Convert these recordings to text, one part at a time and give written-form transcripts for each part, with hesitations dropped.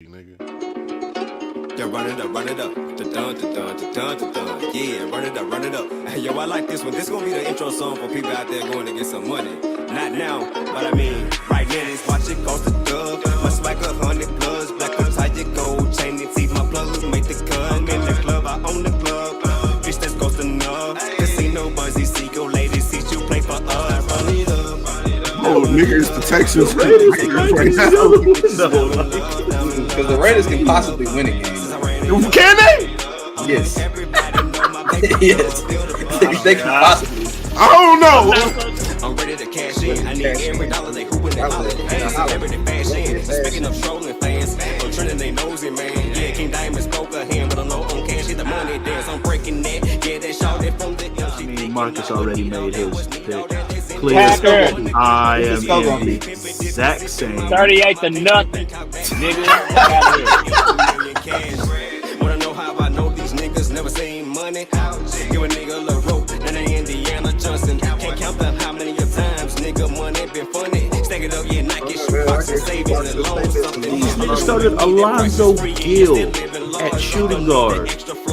nigga. Yeah, run it up, run it up. Da-dun, da-dun, da-dun, da-dun. Yeah, run it up, run it up. Hey, yo, I like this one. This gonna be the intro song for people out there going to get some money. Not now, but I mean, right now, this watch it cost a dub. My swag 100 plus, black ups, how you go? Chain and teeth, my plugs make the cut. I'm in the club, I own the club. Bitch, that's cost enough. Casino buzzy, see go ladies, see you play for us. Run it up, run it up. Oh, nigga, it's the Texans Raiders right now. Because the Raiders can possibly win a game. Can they? Yes. Yes. They can possibly. I don't know. I'm ready to cash in. I need every dollar they hooping and hollering. Everything fashion. Speaking of trolling fans, I'm trending they nosy, man. Yeah, King Diamond's poker hand, but I'm low on cash. Hit the money dance. I'm breaking that. Yeah, that shot it from the. I mean, Marcus already made his pick. Clear. I am in the exact same. 38 to nothing, nigga. Wanna know how I know these niggas never seen money? Give a nigga a little rope, and they Indiana Johnson. Can't count up how many times nigga money been funny. Stack it up, yeah, Nike shoebox and savings and loans. Something These niggas started Alonzo Gill at shooting guard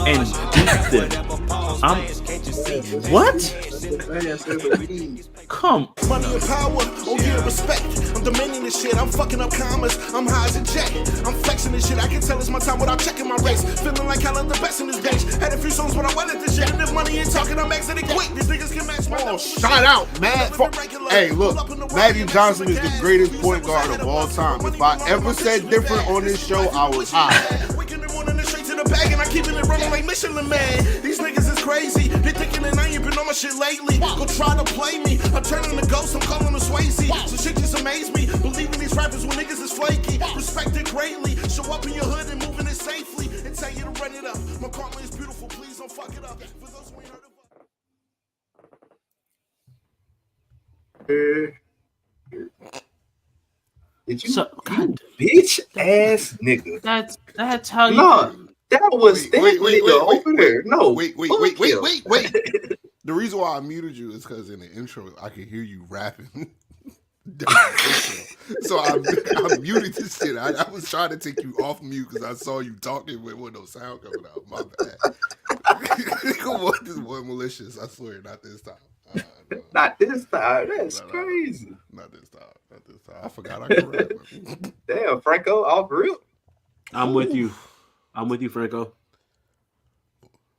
and beat them. What? Come. Money and power, oh yeah, respect. I'm demanding this shit, I'm fucking up commas. I'm high as a jet, I'm flexing this shit. I can tell it's my time without checking my race. Feeling like hell, I'm the best in this bitch. Had a few songs when I went at this shit. And if money ain't talking, I'm exiting quick. These niggas can match my Shout out, Matt. Hey, look, Magic Johnson is the greatest point guard of all time. If I ever said different on this show, I was high. Bag and I keepin' it running like Michelin Man. These niggas is crazy. They thinking that I ain't been on my shit lately. Go try to play me. I'm turning to ghost. I'm calling them Swayze. So shit just amaze me. Believing these rappers when niggas is flaky. Respect it greatly. Show up in your hood and moving it safely. And tell you to run it up. My karma is beautiful. Please don't fuck it up. For those who ain't heard of Did you, God, bitch ass nigga? That's how you. No, that was Wait. No, Wait. The reason why I muted you is because in the intro I could hear you rapping. So I muted this shit. I was trying to take you off mute because I saw you talking with no sound coming out. My bad. This boy malicious. I swear, not this time. No. Not this time. That's crazy. Not this time. I forgot I could rap. Damn, Franco, off real. I'm with you, Franco.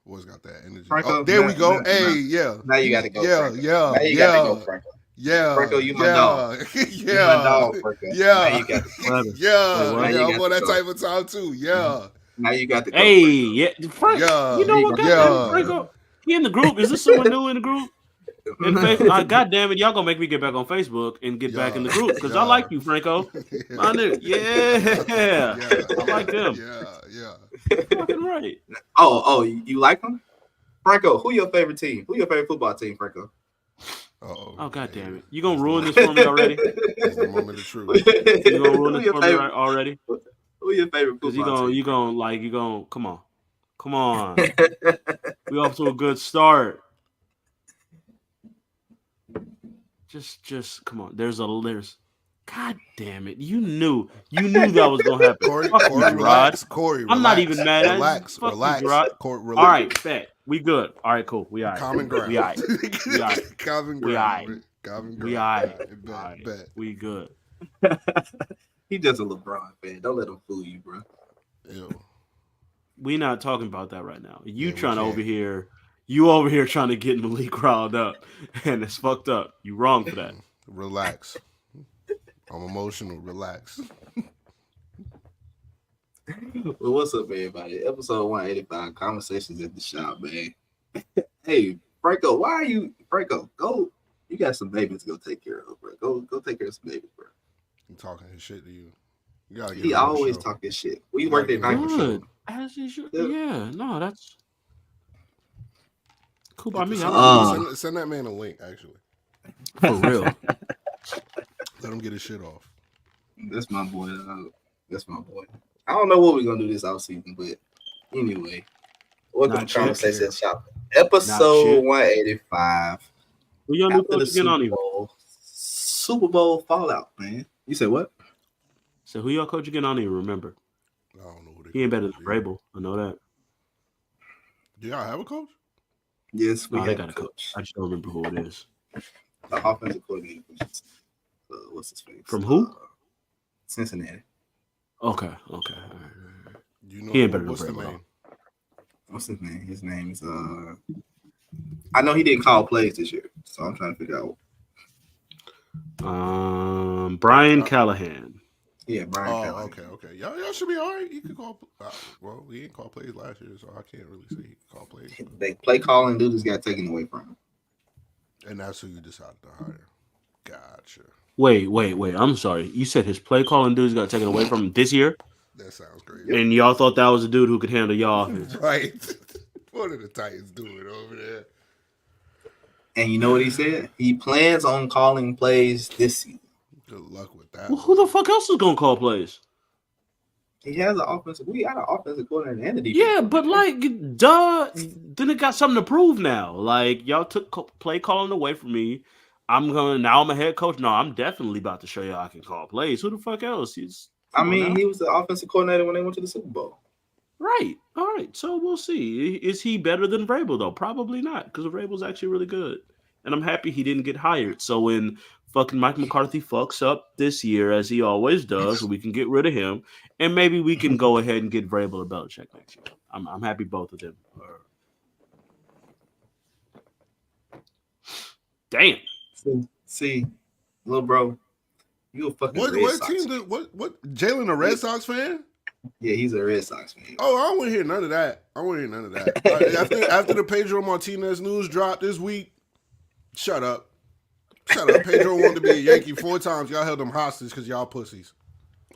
Boy's got that energy. Franco, there we go. Yeah. Now you got to go. Yeah. Now you got to go, Franco. Yeah. Franco, you my dog. Yeah. You my dog, Franco. Yeah. Now you got to Yeah. I'm on that type of time too. Yeah. Now you got to go. Hey, yeah, Frank. Yeah. You know what? Yeah. Franco, he in the group. Is this someone new in the group? God damn it, y'all gonna make me get back on Facebook and get back in the group because I like you, Franco. I knew. Yeah. I like them. Yeah. Fucking right. Oh, you like them? Franco, who your favorite team? Who your favorite football team, Franco? Oh, god damn it. You gonna ruin this for me already? It's the moment of truth. You gonna ruin this for me already? Who your favorite football team? You gonna come on. We off to a good start. Just come on. There's God damn it. You knew that was gonna happen. Corey, relax. Corey, I'm not even mad at you. Relax. Corey, relax. All right, bet. We good. All right, cool. We all right. Common ground. We all right. Common ground. We all right. Common ground. We all right. Bet. We good. He just a LeBron fan. Don't let him fool you, bro. Ew. We not talking about that right now. You over here trying to get Malik riled up, and it's fucked up. You wrong for that. Relax. I'm emotional. Relax. Well, what's up, everybody? Episode 185, Conversations at the Shop, man. Hey, Franco, go. You got some babies to go take care of, bro. Go take care of some babies, bro. I'm talking his shit to you. You gotta get he always talking shit. We worked at night. Good. As he should. Yeah. No, that's cool by me. Send that man a link, actually. For real. Let him get his shit off. That's my boy. I don't know what we're gonna do this offseason, but anyway, welcome to Conversation Shop, episode 185. Who your new coach again on you? Super Bowl fallout, man. You said what? So who your coach again? I don't even remember. I don't know who they He ain't better coach than is. Vrabel. I know that. Do y'all have a coach? Yes, we No, they have got a coach. I just don't remember who it is. The offensive coordinator. What's his face? From who? Cincinnati. Okay. All right. You know He ain't better than what's the Vrabel, name? What's his name? His name is I know he didn't call plays this year, so I'm trying to figure out. Brian Callahan. Yeah, Brian. Oh, Callahan. okay. Y'all should be all right. He could call. Well, he didn't call plays last year, so I can't really say he could call plays. They play calling duties got taken away from him. And that's who you decided to hire. Gotcha. Wait. I'm sorry. You said his play calling dudes got taken away from him this year? That sounds crazy. And y'all thought that was a dude who could handle y'all offense. Right. What are the Titans doing over there? And you know what he said? He plans on calling plays this season. Good luck with that. Well, who the fuck else is gonna call plays? He has an offensive. We got an offensive coordinator and a defense. Yeah, but like, duh. Then it got something to prove now. Like, y'all took play calling away from me. I'm a head coach. No, I'm definitely about to show y'all I can call plays. Who the fuck else? He was the offensive coordinator when they went to the Super Bowl. Right. All right. So we'll see. Is he better than Vrabel though? Probably not, because Vrabel's actually really good. And I'm happy he didn't get hired. So when fucking Mike McCarthy fucks up this year, as he always does, we can get rid of him, and maybe we can go ahead and get Vrabel or Belichick next year. I'm happy both of them are. Damn. See, little bro, you a fucking What Red Sox team? fan. What? Jalen, a Red Sox fan? Yeah, he's a Red Sox fan. Oh, I don't want to hear none of that. After the Pedro Martinez news dropped this week, shut up. Pedro wanted to be a Yankee 4 times. Y'all held him hostage because y'all pussies.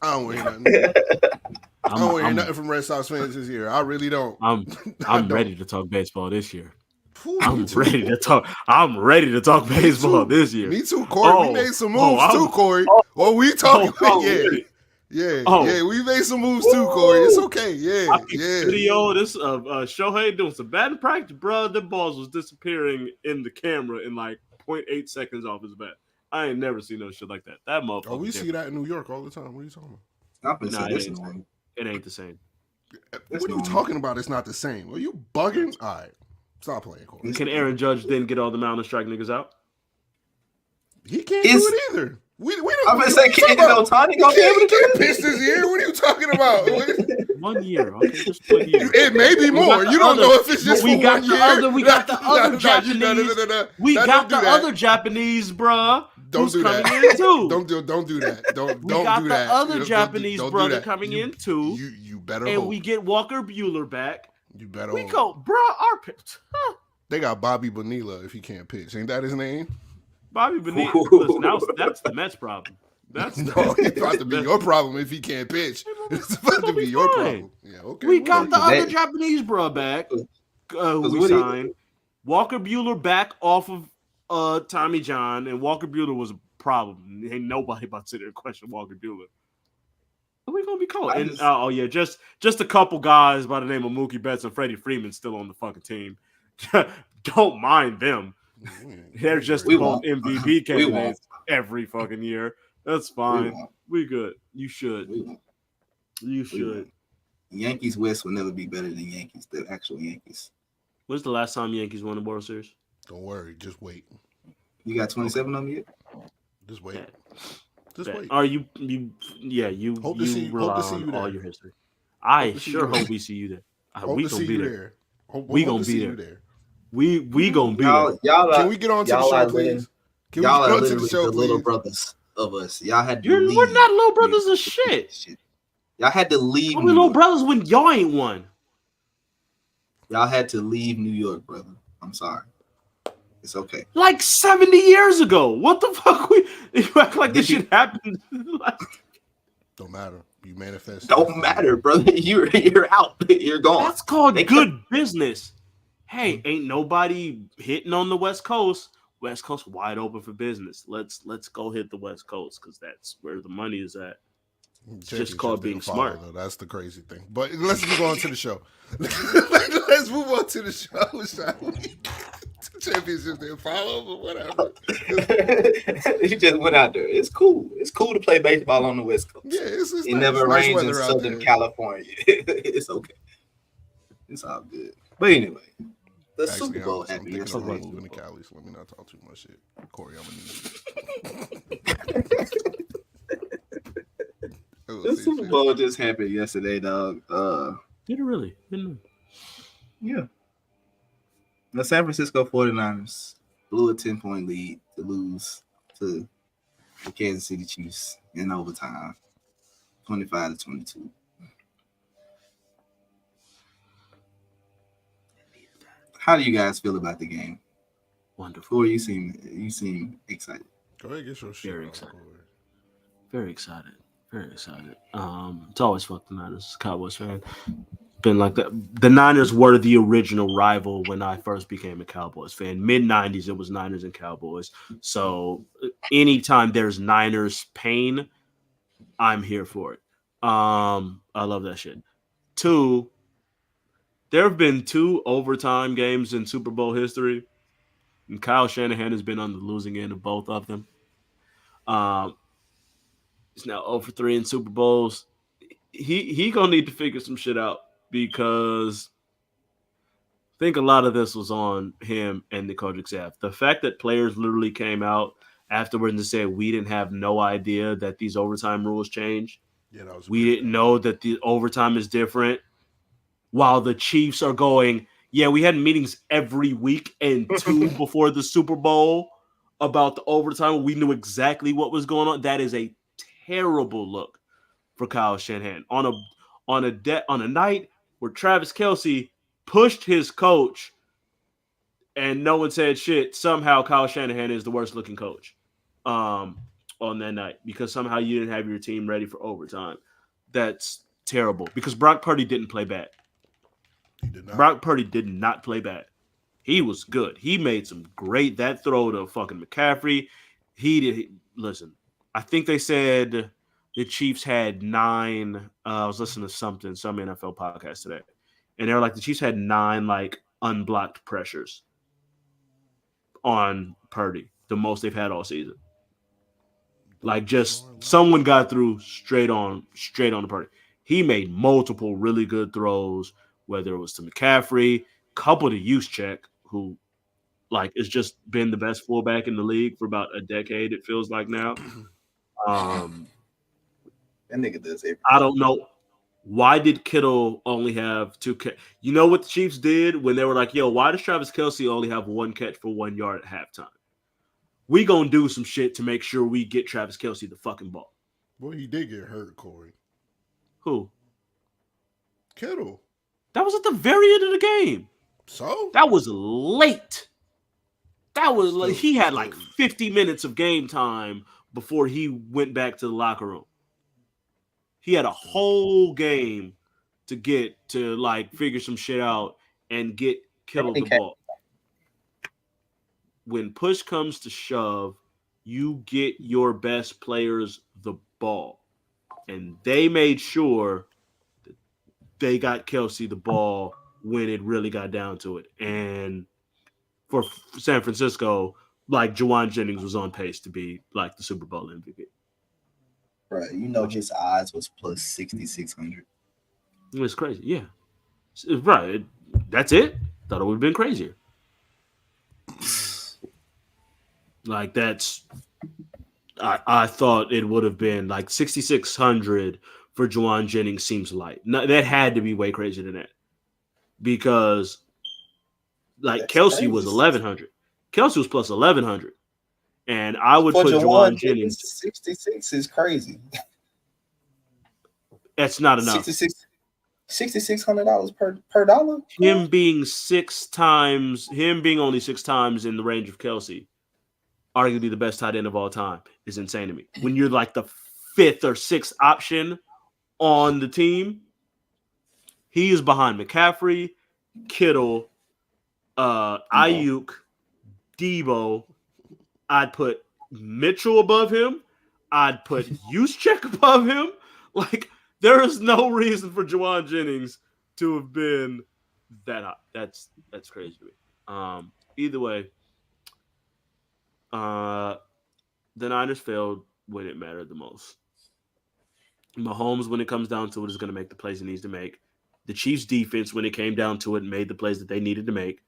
I don't want to hear nothing. I don't want to hear nothing from Red Sox fans this year. I really don't. I'm ready to talk baseball this year. I'm ready to talk baseball this year. Me too, Corey. We made some moves too, Corey. We talking? Yeah. We made some moves too, Corey. It's okay. Yeah. Video this Shohei doing some batting practice, bro. The balls was disappearing in the camera in like 0.8 seconds off his bat. I ain't never seen no shit like that. That motherfucker. Oh, we see that in New York all the time. What are you talking about? It ain't the same. What are you talking about? It's not the same. Are you bugging? All right. Stop playing, Corey. Can Aaron Judge then get all the mound and strike niggas out? He can't do it either. I'm gonna say, can't Ohtani go be able to get pissed this year? What are you talking about? 1 year. Okay, just 1 year. It may be more. You don't know if it's just for 1 year. We got the other Japanese. We got the other Japanese, bruh. Don't do that. Don't do that. Don't do that. We got the other Japanese brother coming in too. You better. And hope. we get Walker Buehler back. You better. We go, bruh. Our pitch. They got Bobby Bonilla if he can't pitch. Ain't that his name? Bobby Bonilla. Listen, that's the Mets problem. It's about to be your problem if he can't pitch. It's about to be your problem. Yeah, okay. We got the other Japanese bruh back. Who we signed. Walker Buehler back off of Tommy John, and Walker Buehler was a problem. Ain't nobody about to sit there and question Walker Buehler. What are we gonna be called? Just a couple guys by the name of Mookie Betts and Freddie Freeman still on the fucking team. Don't mind them. They're just both MVP candidates every fucking year. That's fine. We good. You should. You should. Yankees West will never be better than Yankees, the actual Yankees. When's the last time Yankees won the World Series? Don't worry. Just wait. You got 27 of them yet? Just wait. Just wait. Are you hope to see you there. All your history. I sure hope we see you there. We gonna be there. We gonna be there. We gonna be there. Can we get on to the show, please? Y'all are literally the little brothers of us. Y'all had to leave. We're not little brothers of shit. Y'all had to leave. We're little brothers when y'all ain't one. Y'all had to leave New York, brother. I'm sorry. It's okay. Like 70 years ago. What the fuck? You act like this shit happened. Don't matter. You manifest. Don't matter, brother. You're out. You're gone. That's called good business. Hey, ain't nobody hitting on the West Coast. West Coast wide open for business. Let's go hit the West Coast because that's where the money is at. It's just called being smart. Though. That's the crazy thing. But let's move on to the show. Let's move on to the show, shall we? championships didn't follow, but whatever. He just went out there. It's cool. It's cool to play baseball on the West Coast. Yeah, it's It nice. never Nice rains in weather out Southern there. California. It's okay. It's all good. But anyway, the Actually, Super Bowl I'm happened thinking of yesterday. moving to Cali, so let me not talk too much shit. Corey, I'm gonna need you. The Super Bowl just happened yesterday, dog. Did it really? Didn't it? Yeah. The San Francisco 49ers blew a 10-point lead to lose to the Kansas City Chiefs in overtime, 25-22. How do you guys feel about the game? Wonderful. Corey, you seem excited. Go ahead, get your shit. Very on, excited. Corey. Very excited. Very excited. It's always fuck the Niners. Cowboys fan. Been like that. The Niners were the original rival when I first became a Cowboys fan. Mid-90s, it was Niners and Cowboys. So anytime there's Niners pain, I'm here for it. I love that shit. 2, there have been 2 overtime games in Super Bowl history, and Kyle Shanahan has been on the losing end of both of them. He's now 0-for-3 in Super Bowls. He gonna need to figure some shit out, because I think a lot of this was on him and the coaching staff. The fact that players literally came out afterwards and said, we didn't have no idea that these overtime rules changed. Yeah, that was. We didn't know that the overtime is different. While the Chiefs are going, yeah, we had meetings every week and 2 before the Super Bowl about the overtime. We knew exactly what was going on. That is a terrible look for Kyle Shanahan on a night where Travis Kelce pushed his coach and no one said shit. Somehow Kyle Shanahan is the worst looking coach on that night, because somehow you didn't have your team ready for overtime. That's terrible, because Brock Purdy didn't play bad. He did not. Brock Purdy did not play bad. He was good. He made some great, that throw to fucking McCaffrey. Listen, I think they said the Chiefs had 9. I was listening to some NFL podcast today, and they were like, the Chiefs had 9 like unblocked pressures on Purdy, the most they've had all season. Like, just someone got through straight on the Purdy. He made multiple really good throws, whether it was to McCaffrey, couple to Juszczyk, who like has just been the best fullback in the league for about a decade, it feels like now. That nigga does everything. I don't know. Why did Kittle only have 2 catch? You know what the Chiefs did when they were like, yo, why does Travis Kelce only have 1 catch for 1 yard at halftime? We gonna do some shit to make sure we get Travis Kelce the fucking ball. Well, he did get hurt, Corey. Who? Kittle. That was at the very end of the game. So? That was late. That was like he had like 50 minutes of game time before he went back to the locker room. He had a whole game to get to like figure some shit out and get Kittle the ball. When push comes to shove, you get your best players the ball. And they made sure that they got Kelce the ball when it really got down to it. And for San Francisco, like Juwan Jennings was on pace to be like the Super Bowl MVP. Right. You know his odds was plus 6,600. It's crazy. Yeah. Right. That's it. Thought it would have been crazier. Like that's I thought it would have been like 6,600 for Juwan Jennings seems light. No, that had to be way crazier than that. Because like That's Kelce crazy. was 1,100. Kelce was plus 1,100. And I would For put Juwan Juwan Jennings. 66 is crazy. That's not enough. $6,600 per dollar. Him being only 6 times in the range of Kelce, arguably the best tight end of all time, is insane to me. When you're like the 5th or 6th option on the team, he is behind McCaffrey, Kittle, Ayuk, Debo. I'd put Mitchell above him. I'd put Juszczyk above him. Like, there is no reason for Juwan Jennings to have been that high. That's crazy to me. Either way, the Niners failed when it mattered the most. Mahomes, when it comes down to it, is going to make the plays he needs to make. The Chiefs' defense, when it came down to it, made the plays that they needed to make.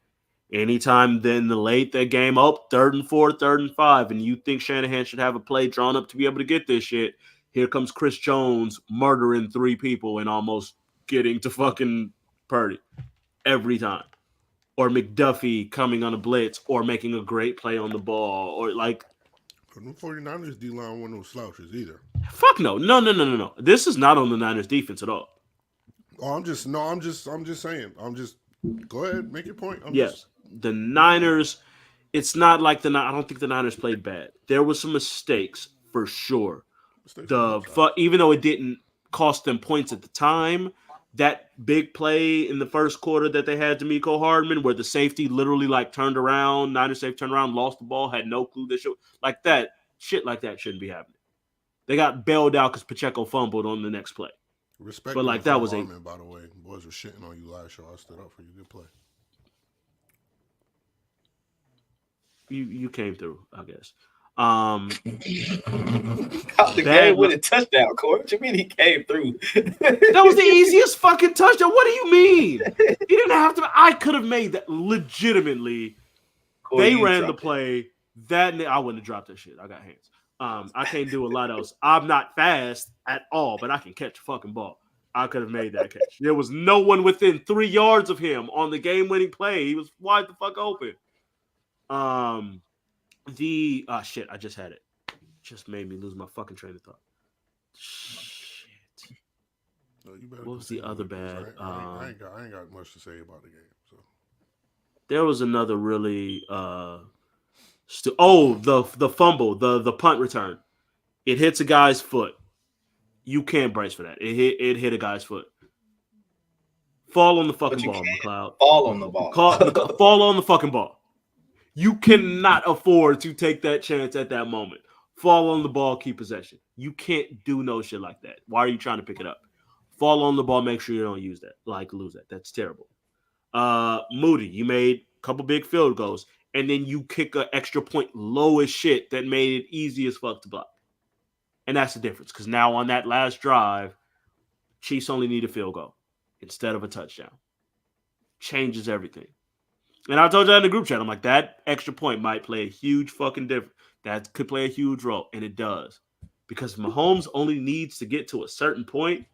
Anytime then the late that game, 3rd and 4, 3rd and 5, and you think Shanahan should have a play drawn up to be able to get this shit, here comes Chris Jones murdering 3 people and almost getting to fucking Purdy every time. Or McDuffie coming on a blitz or making a great play on the ball. Or like The 49ers D-line weren't no slouches either. fuck no. No. This is not on the Niners defense at all. Oh, I'm just saying. Go ahead, make your point. The Niners, it's not like I don't think the Niners played bad. There was some mistakes for sure. Even though it didn't cost them points at the time, that big play in the first quarter that they had to Mecole Hardman, where the safety literally like turned around, Niners safety turned around, lost the ball, had no clue shit like that shouldn't be happening. They got bailed out because Pacheco fumbled on the next play. Respect, but like that was Hardman, by the way. Boys were shitting on you last show. I stood up for you. Good play. You came through, I guess. The game with a touchdown, Corey. What you mean he came through? That was the easiest fucking touchdown. What do you mean? He didn't have to. I could have made that legitimately. Corey, they ran the play. That I wouldn't have dropped that shit. I got hands. I can't do a lot else. I'm not fast at all, but I can catch a fucking ball. I could have made that catch. There was no one within 3 yards of him on the game-winning play. He was wide the fuck open. Shit, I just had it. Just made me lose my fucking train of thought. Shit. No, what was the other bad? I ain't got much to say about the game. So there was another really the fumble, the punt return. It hits a guy's foot. You can't brace for that. It hit a guy's foot. Fall on the fucking ball, McLeod. Fall on the ball. Fall on the fucking ball. You cannot afford to take that chance at that moment. Fall on the ball, keep possession. You can't do no shit like that. Why are you trying to pick it up? Fall on the ball, make sure you don't lose that. That's terrible. Moody, you made a couple big field goals, and then you kick an extra point low as shit that made it easy as fuck to block. And that's the difference, because now on that last drive, Chiefs only need a field goal instead of a touchdown. Changes everything. And I told you in the group chat, I'm like, that extra point might play a huge fucking difference. That could play a huge role, and it does. Because Mahomes only needs to get to a certain point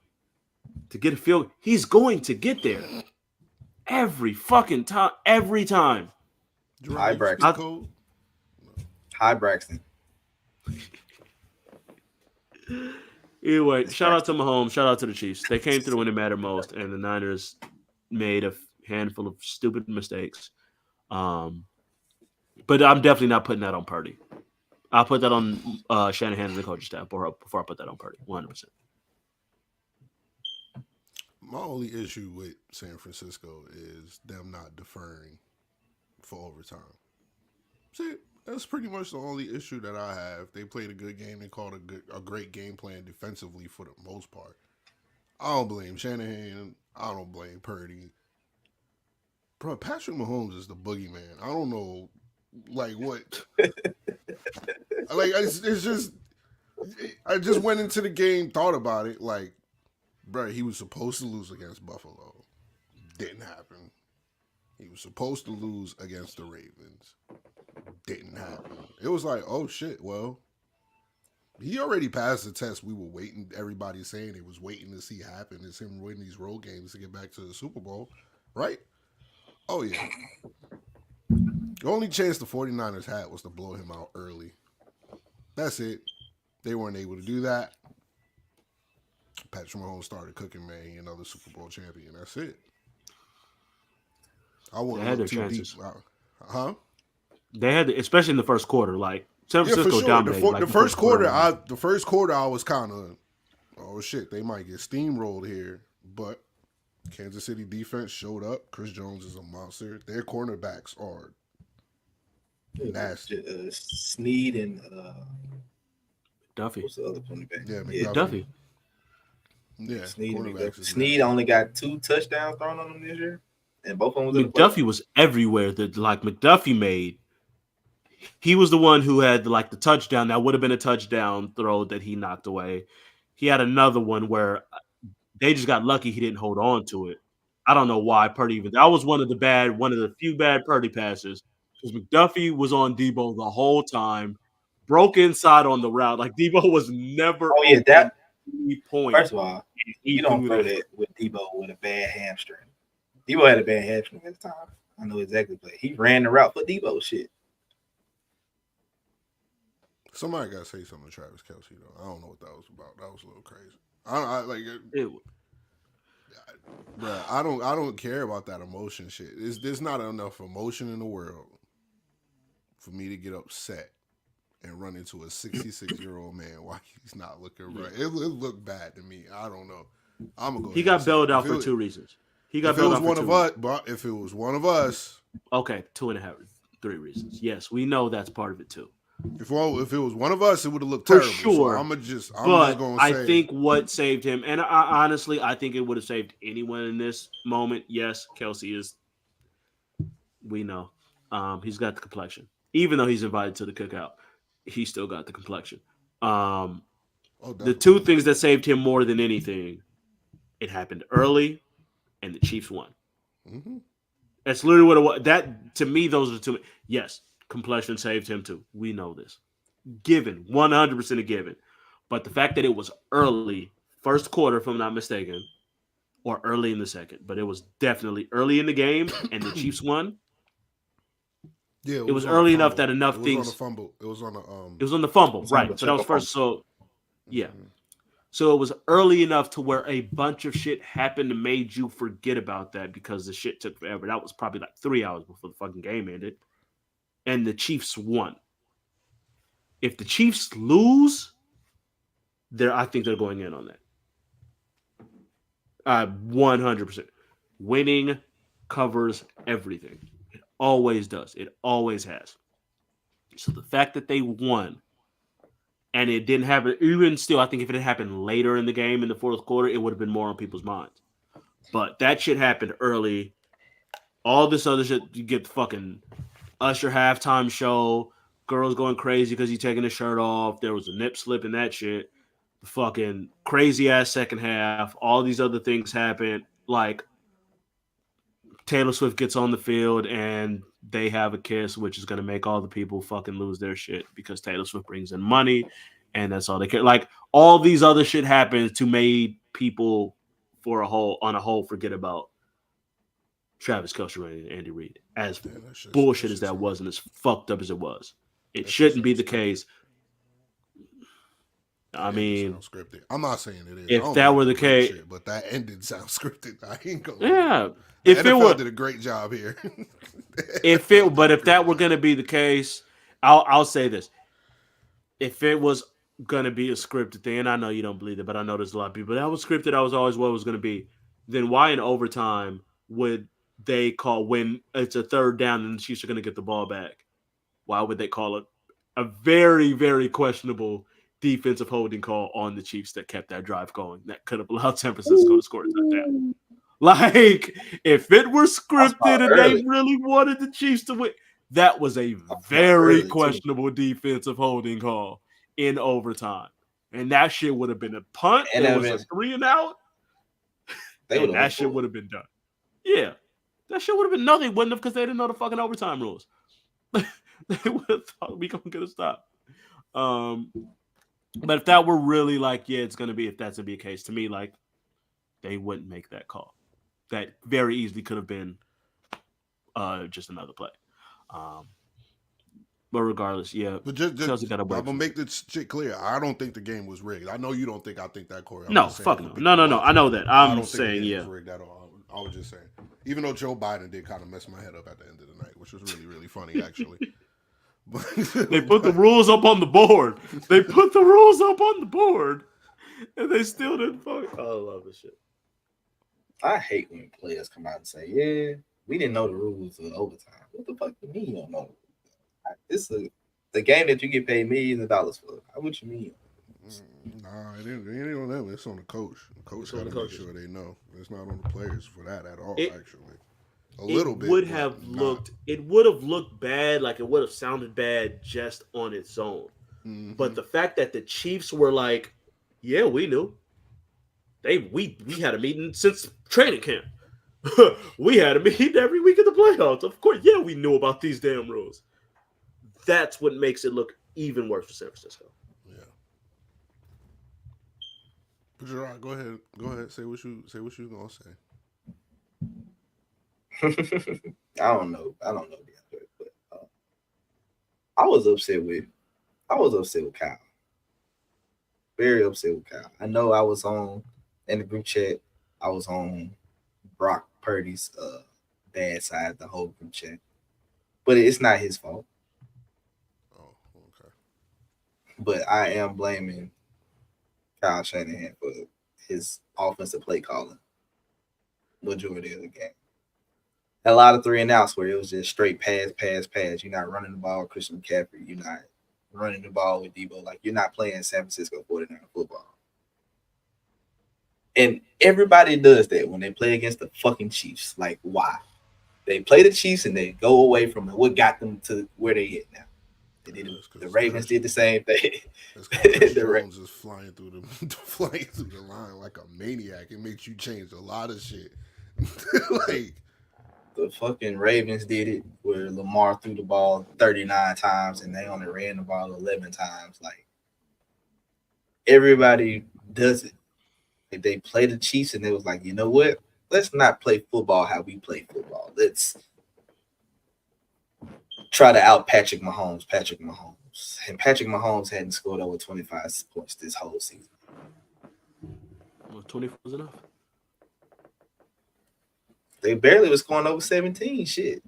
to get a field. He's going to get there. Every fucking time. Every time. Hi, Braxton. Hi, Braxton. Anyway, shout out to Mahomes. Shout out to the Chiefs. They came through when it mattered most, and the Niners made a handful of stupid mistakes. But I'm definitely not putting that on Purdy. I'll put that on Shanahan and the coaching staff before I put that on Purdy. 100%. My only issue with San Francisco is them not deferring for overtime. See, that's pretty much the only issue that I have. They played a good game. They called a great game plan defensively for the most part. I don't blame Shanahan. I don't blame Purdy. Bro, Patrick Mahomes is the boogeyman. I don't know, like what. Like it's just. I just went into the game, thought about it, like, bro, he was supposed to lose against Buffalo. Didn't happen. He was supposed to lose against the Ravens. Didn't happen. It was like, oh shit, well, he already passed the test we were waiting. Everybody's saying it was waiting to see happen. It's him winning these road games to get back to the Super Bowl, right? Oh yeah. The only chance the 49ers had was to blow him out early. That's it. They weren't able to do that. Patrick Mahomes started cooking, man. He another Super Bowl champion. That's it. I wouldn't look too deep. Huh? They had, especially in the first quarter, like San Francisco for sure. dominated. The first quarter, I was kind of, oh shit, they might get steamrolled here. But Kansas City defense showed up. Chris Jones is a monster. Their cornerbacks are nasty. Snead and Duffy. What's the other cornerback? Yeah, Duffy. Yeah, Snead only got 2 touchdowns thrown on him this year. And both of them was in the McDuffie playoffs. was everywhere. That like McDuffie made. He was the one who had like the touchdown. That would have been a touchdown throw that he knocked away. He had another one where they just got lucky he didn't hold on to it. I don't know why Purdy even. That was one of the few bad Purdy passes because McDuffie was on Debo the whole time, broke inside on the route. Like Debo was never Oh yeah, open that any point. first of all, He you don't threw throw that with Debo with a bad hamstring. Debo had a bad hamstring at the time. I know exactly, but he ran the route for Debo shit. Somebody got to say something to Travis Kelce though. I don't know what that was about. That was a little crazy. I like it. Bruh, I don't care about that emotion shit. There's not enough emotion in the world for me to get upset and run into a 66-year-old man while he's not looking right. It looked bad to me. I don't know. I'm gonna go. He got bailed out for 2 reasons. He got bailed out for 2 reasons. But if it was one of us, okay, 2.5, 3 reasons. Yes, we know that's part of it too. If it was one of us, it would have looked terrible. For sure. So I'm just going to say. I think what saved him, and honestly, I think it would have saved anyone in this moment. Yes, Kelce is. We know, he's got the complexion. Even though he's invited to the cookout, he still got the complexion. The 2 things that saved him more than anything, it happened early, and the Chiefs won. Mm-hmm. That's literally what it was. That to me, those are the 2. Yes. Complexion saved him too. We know this. Given, 100% a given. But the fact that it was early, first quarter, if I'm not mistaken, or early in the second, but it was definitely early in the game, and the Chiefs won. Yeah, it was early enough that enough it was things. On the fumble. It was on the It was on the fumble, right? So that was first. So yeah. So it was early enough to where a bunch of shit happened and made you forget about that because the shit took forever. That was probably like 3 hours before the fucking game ended. And the Chiefs won. If the Chiefs lose, I think they're going in on that. 100%. Winning covers everything. It always does. It always has. So the fact that they won, and it didn't happen, even still, I think if it had happened later in the game in the fourth quarter, it would have been more on people's minds. But that shit happened early. All this other shit, you get the fucking Usher halftime show, girls going crazy because he's taking his shirt off. There was a nip slip in that shit. The fucking crazy ass second half. All these other things happen. Like Taylor Swift gets on the field and they have a kiss, which is going to make all the people fucking lose their shit because Taylor Swift brings in money and that's all they care. Like all these other shit happens to make people on a whole forget about Travis Kelce and Andy Reid. As bullshit as that was and as fucked up as it was. It shouldn't be the case. I mean, scripted. I'm not saying it is. If that were the case, shit, but that ended sound scripted. I ain't going. Yeah, if NFL did a great job here. If that were going to be the case, I'll say this: if it was going to be a scripted thing, and I know you don't believe it, but I know there's a lot of people that was scripted. I was always what it was going to be. Then why in overtime would they call when it's a third down and the Chiefs are going to get the ball back? Why would they call it a very, very questionable defensive holding call on the Chiefs that kept that drive going? That could have allowed San Francisco to score a touchdown. Like, if it were scripted and they really wanted the Chiefs to win, that was a very questionable defensive holding call in overtime. And that shit would have been a punt. And it was a 3-and-out. And that shit would have been done. Yeah. That shit would have been no, they wouldn't have because they didn't know the fucking overtime rules. They would have thought we couldn't get a stop. But if that were really like, yeah, it's gonna be if that's gonna be a case, to me, like they wouldn't make that call. That very easily could have been just another play. But regardless, yeah. But just I'm gonna make this shit clear. I don't think the game was rigged. I know you don't think I think that, Corey. No, fuck no. No. I know that. I'm saying yeah. Was rigged at all. I was just saying. Even though Joe Biden did kind of mess my head up at the end of the night, which was really, really funny, actually. They put the rules up on the board. And they still didn't fuck. Oh, I love this shit. I hate when players come out and say, yeah, we didn't know the rules of overtime. What the fuck do you mean you don't know? It's the game that you get paid millions of dollars for. What you mean? Nah, it ain't on them. It's on the coach. The coach got to make sure they know. It's not on the players for that at all, actually. a little bit. would But have not. looked bad, like it would have sounded bad just on its own. But Mm-hmm. the fact that the Chiefs were like, yeah, we knew. We had a meeting since training camp. We had a meeting every week of the playoffs. Of course, yeah, we knew about these damn rules. That's what makes it look even worse for San Francisco. Yeah. But Gerard, go ahead. Go ahead. Say what you gonna say. I don't know. DeAndre, but I was upset with Kyle. Very upset with Kyle. I know I was on in the group chat. I was on Brock Purdy's bad side, the whole group chat. But it's not his fault. Oh, okay. But I am blaming Kyle Shanahan for his offensive play calling majority of the game. A lot of 3 and outs where it was just straight pass. You're not running the ball with Christian McCaffrey. You're not running the ball with Debo. Like, you're not playing San Francisco 49 football. And everybody does that when they play against the fucking Chiefs. Like, why? They play the Chiefs and they go away from it. What got them to where they at now? The Ravens did the same thing. Chris Jones is flying through the line like a maniac. It makes you change a lot of shit. Like, the fucking Ravens did it where Lamar threw the ball 39 times and they only ran the ball 11 times. Like, everybody does it. Like, they play the Chiefs and it was like, you know what? Let's not play football how we play football. Let's try to out Patrick Mahomes. And Patrick Mahomes hadn't scored over 25 points this whole season. Well, 24 is enough. They barely was scoring over 17. Shit.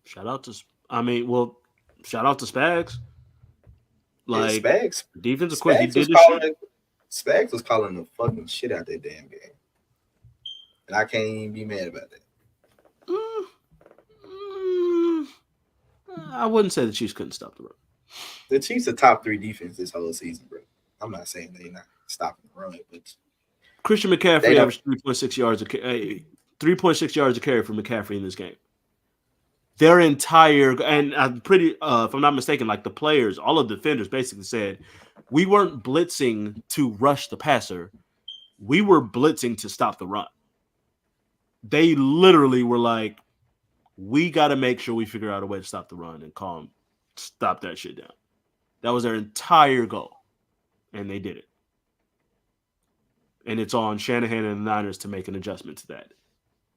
Shout out to Spags. Like, yeah, Spags. Defensive quick. He did Spags was calling the fucking shit out that damn game. And I can't even be mad about that. I wouldn't say the Chiefs couldn't stop the run. The Chiefs are top 3 defense this whole season, bro. I'm not saying they're not stopping the run, but Christian McCaffrey averaged 3.6 yards a carry for McCaffrey in this game. Their entire, and I'm pretty, if I'm not mistaken, like the players, all of the defenders basically said, we weren't blitzing to rush the passer. We were blitzing to stop the run. They literally were like, we got to make sure we figure out a way to stop the run and stop that shit down. That was their entire goal, and they did it. And it's on Shanahan and the Niners to make an adjustment to that.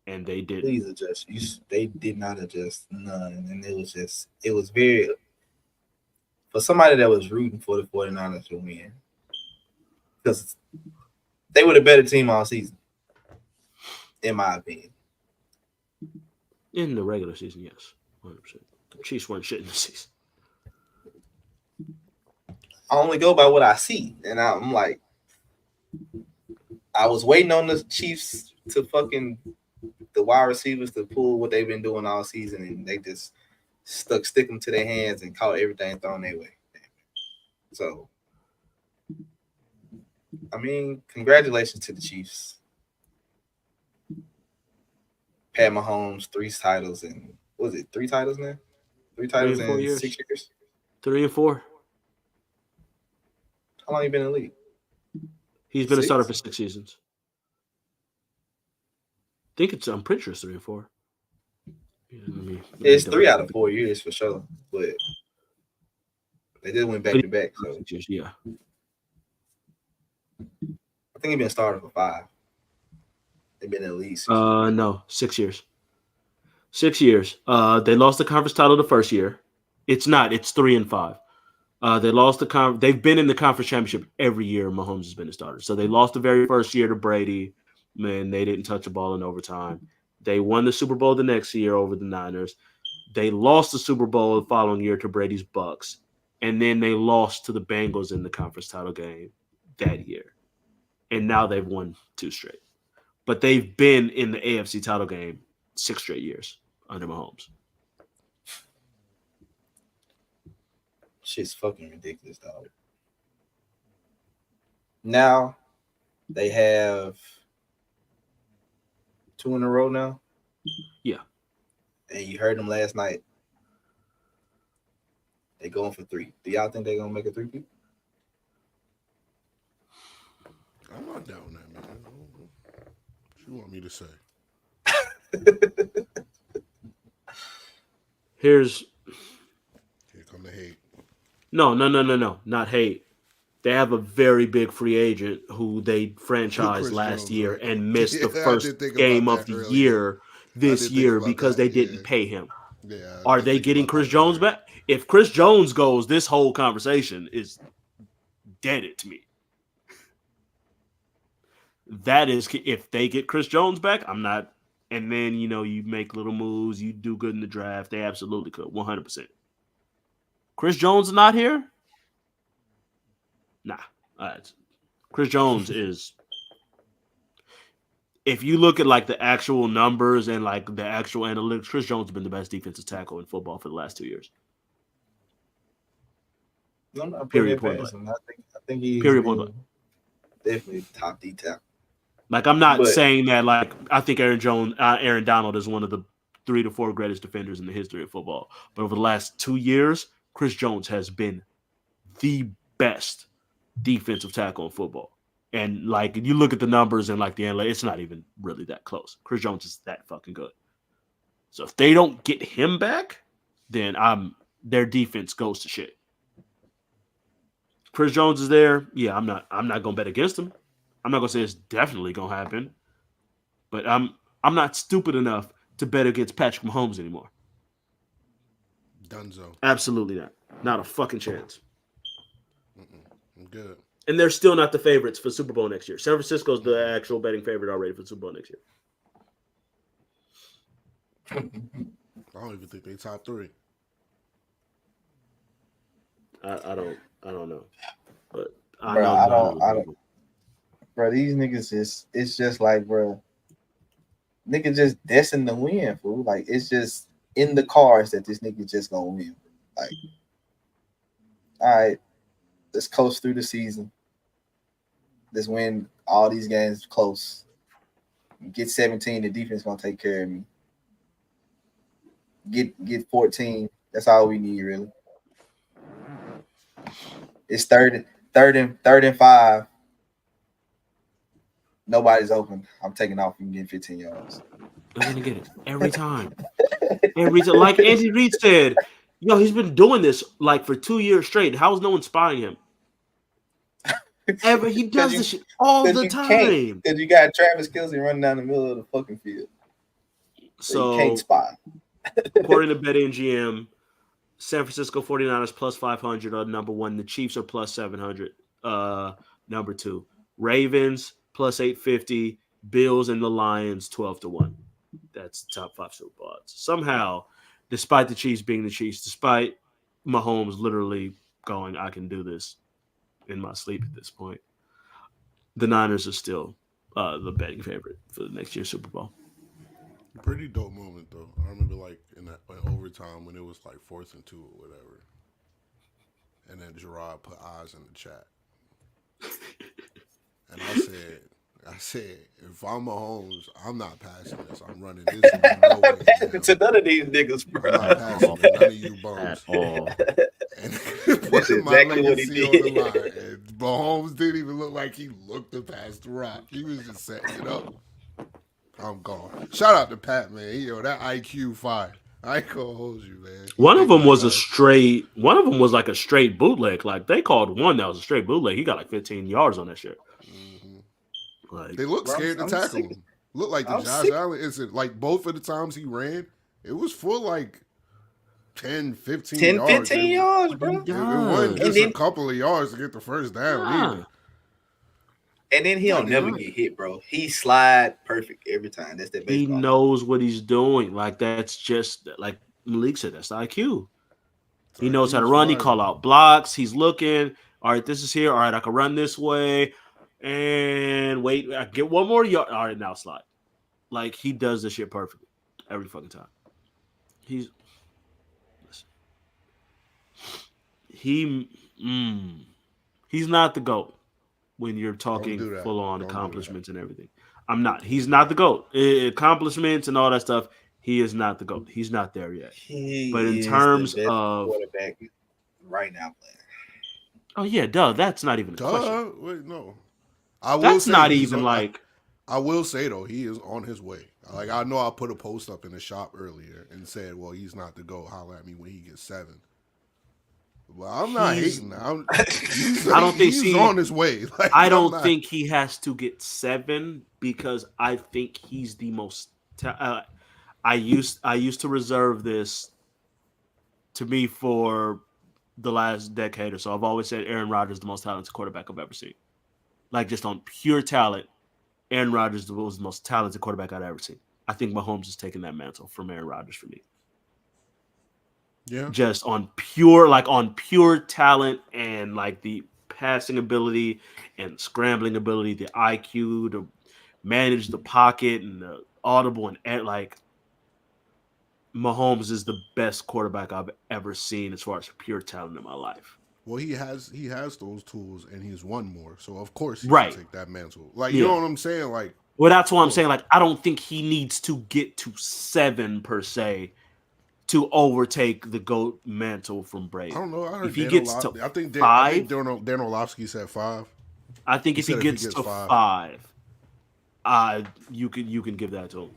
And they did. Please adjust. They did not adjust none. And it was very, for somebody that was rooting for the 49ers to win, because they were the better team all season, in my opinion. In the regular season, yes. 100%. The Chiefs weren't shit in the season. I only go by what I see. And I'm like, I was waiting on the Chiefs to fucking the wide receivers to pull what they've been doing all season, and they just stick them to their hands and caught everything thrown their way. So, I mean, congratulations to the Chiefs. Pat Mahomes, 3 titles, and what was it, 3 titles now? 3 titles in 6 years? 3 and 4. How long you been in the league? He's been a starter for 6 seasons. I'm pretty sure it's 3 and 4. It's 3 out of 4 years for sure, but they did win back to back. So yeah, I think he's been starting for 5. They've been at least no, 6 years. 6 years. They lost the conference title the first year. It's 3 and 5. They lost they've been in the conference championship every year. Mahomes has been a starter. So they lost the very first year to Brady. Man, they didn't touch the ball in overtime. They won the Super Bowl the next year over the Niners. They lost the Super Bowl the following year to Brady's Bucks. And then they lost to the Bengals in the conference title game that year. And now they've won 2 straight. But they've been in the AFC title game 6 straight years under Mahomes. Shit's fucking ridiculous, dog. Now they have 2 in a row now. Yeah. And you heard them last night. They going for 3. Do y'all think they're gonna make a 3-peat? I'm not down that, man. What you want me to say? Here come the hate. No, not hate. They have a very big free agent who they franchised last Jones, year right? and missed the I first did think game about of that the earlier. year this year because they didn't pay him. Are they getting Chris Jones back? If Chris Jones goes, this whole conversation is deaded to me. That is, if they get Chris Jones back, I'm not. And then, you make little moves, you do good in the draft. They absolutely could, 100%. Chris Jones is not here? Nah. All right. Chris Jones is. If you look at like the actual numbers and like the actual analytics, Chris Jones has been the best defensive tackle in football for the last 2 years. I'm not Period. Point Point blank. I think he's Period. Point blank. Definitely top D tackle. Like, I'm not saying that. Like, I think Aaron Donald is one of the 3 to 4 greatest defenders in the history of football. But over the last 2 years, Chris Jones has been the best defensive tackle in football. And like, you look at the numbers and like the analytics, it's not even really that close. Chris Jones is that fucking good. So if they don't get him back, then their defense goes to shit. Chris Jones is there. Yeah, I'm not gonna bet against him. I'm not gonna say it's definitely gonna happen, but I'm not stupid enough to bet against Patrick Mahomes anymore. Dunzo. Absolutely not. Not a fucking chance. I'm good. And they're still not the favorites for Super Bowl next year. San Francisco's the actual betting favorite already for Super Bowl next year. I don't even think they top 3. I don't know, but I don't. Bro, these niggas it's just like, bro, nigga just destined to win, fool. Like, it's just in the cards that this nigga just gonna win. Like, all right, let's coast through the season. Let's win all these games close. Get 17, the defense gonna take care of me. Get 14. That's all we need, really. It's third and 5. Nobody's open. I'm taking off and getting 15 yards. They're gonna get it every time. Every time. Like Andy Reid said, he's been doing this like for 2 years straight. How is no one spying him? He does this shit all the time. Because you got Travis Kelce running down the middle of the fucking field. So you can't spy. According to BetMGM, San Francisco 49ers plus 500 are number 1. The Chiefs are plus 700. Number 2. Ravens plus 850. Bills and the Lions 12-1. That's top 5 Super Bowl odds. Somehow, despite the Chiefs being the Chiefs, despite Mahomes literally going, I can do this in my sleep at this point, the Niners are still the betting favorite for the next year's Super Bowl. Pretty dope moment though. I remember like in overtime when it was like 4th and 2 or whatever, and then Gerard put eyes in the chat, and I said, if I'm Mahomes, I'm not passing this. I'm running this. I'm not passing to none of these niggas, bro. I'm not passing to none of you bums at all. And put my legacy on the line. And Mahomes didn't even look like he looked to pass the rock. He was just setting it up. I'm gone. Shout out to Pat, man. That IQ fire. I ain't gonna hold you, man. One of them was like a straight bootleg. Like, they called one that was a straight bootleg. He got like 15 yards on that shit. Mm-hmm. Like, they look scared to tackle him. Look like the Josh Allen incident. Like, both of the times he ran, it was for like 10, 15 yards. 15 yards, bro. It wasn't just a couple of yards to get the first down either. And then he'll never get hit, bro. He slide perfect every time. That's the best. He knows what he's doing. Like, that's just like Malik said. That's the IQ. He knows how to run. He call out blocks. He's looking. All right, this is here. All right, I can run this way. And wait, I get one more yard. All right, now slide. Like, he does this shit perfectly every fucking time. He's not the GOAT when you're talking full-on accomplishments and everything. I'm not. He's not the GOAT. Accomplishments and all that stuff. He is not the GOAT. He's not there yet. He But in is terms the best of quarterback right now playing. oh yeah, duh. That's not even a question. Wait, no. I will That's say not he's even on- like. I will say though, he is on his way. Like I know I put a post up in the shop earlier and said, "Well, he's not the GOAT. Holler at me when he gets 7." Well, I'm not hating. I don't think he's on his way. Like, I don't think he has to get 7 because I think he's the most. I used to reserve this to me for the last decade or so. I've always said Aaron Rodgers is the most talented quarterback I've ever seen. Like just on pure talent, Aaron Rodgers was the most talented quarterback I've ever seen. I think Mahomes is taking that mantle from Aaron Rodgers for me. Yeah. Just on pure talent and like the passing ability and scrambling ability, the IQ to manage the pocket and the audible and like Mahomes is the best quarterback I've ever seen as far as pure talent in my life. Well, he has those tools and he's won more, so of course he Right. should take that mantle. Like you know what I'm saying? Like, well, that's why I'm saying like I don't think he needs to get to 7 per se to overtake the GOAT mantle from Brady. I don't know. I heard if he gets to I think 5, I think Dan Orlovsky said 5. I think if he gets to 5, you can give that to him.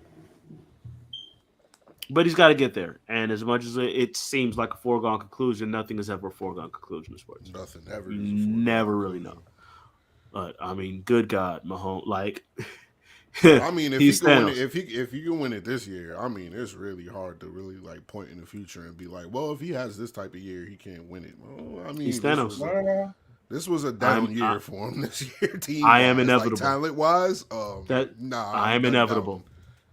But he's got to get there. And as much as it seems like a foregone conclusion, nothing is ever a foregone conclusion in sports. Nothing ever. You never really know. But I mean, good God, Mahomes. Like, I mean, if you can win it this year, I mean, it's really hard to really like point in the future and be like, well, if he has this type of year, he can't win it. Well, I mean, he's Thanos. This was a down year for him this year. Team, I am inevitable. Like, talent wise, I am inevitable.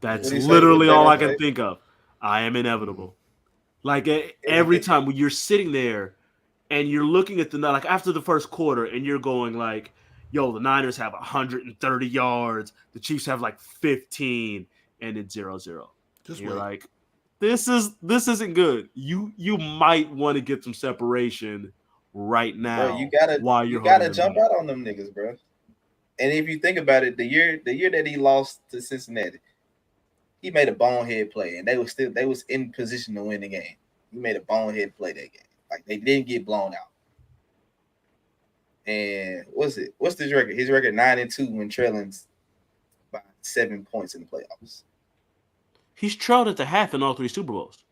That's literally all I can think of. I am inevitable. Like every time when you're sitting there and you're looking at like after the first quarter and you're going like, yo, the Niners have 130 yards, the Chiefs have like 15, and it's 0-0. You're like, this isn't good. You might want to get some separation right now. Bro, you gotta jump out on them niggas, bro. And if you think about it, the year that he lost to Cincinnati, he made a bonehead play, and they was in position to win the game. He made a bonehead play that game. Like they didn't get blown out. And what's his record? His record 9-2 when trailing by 7 points in the playoffs. He's trailed at the half in all 3 Super Bowls.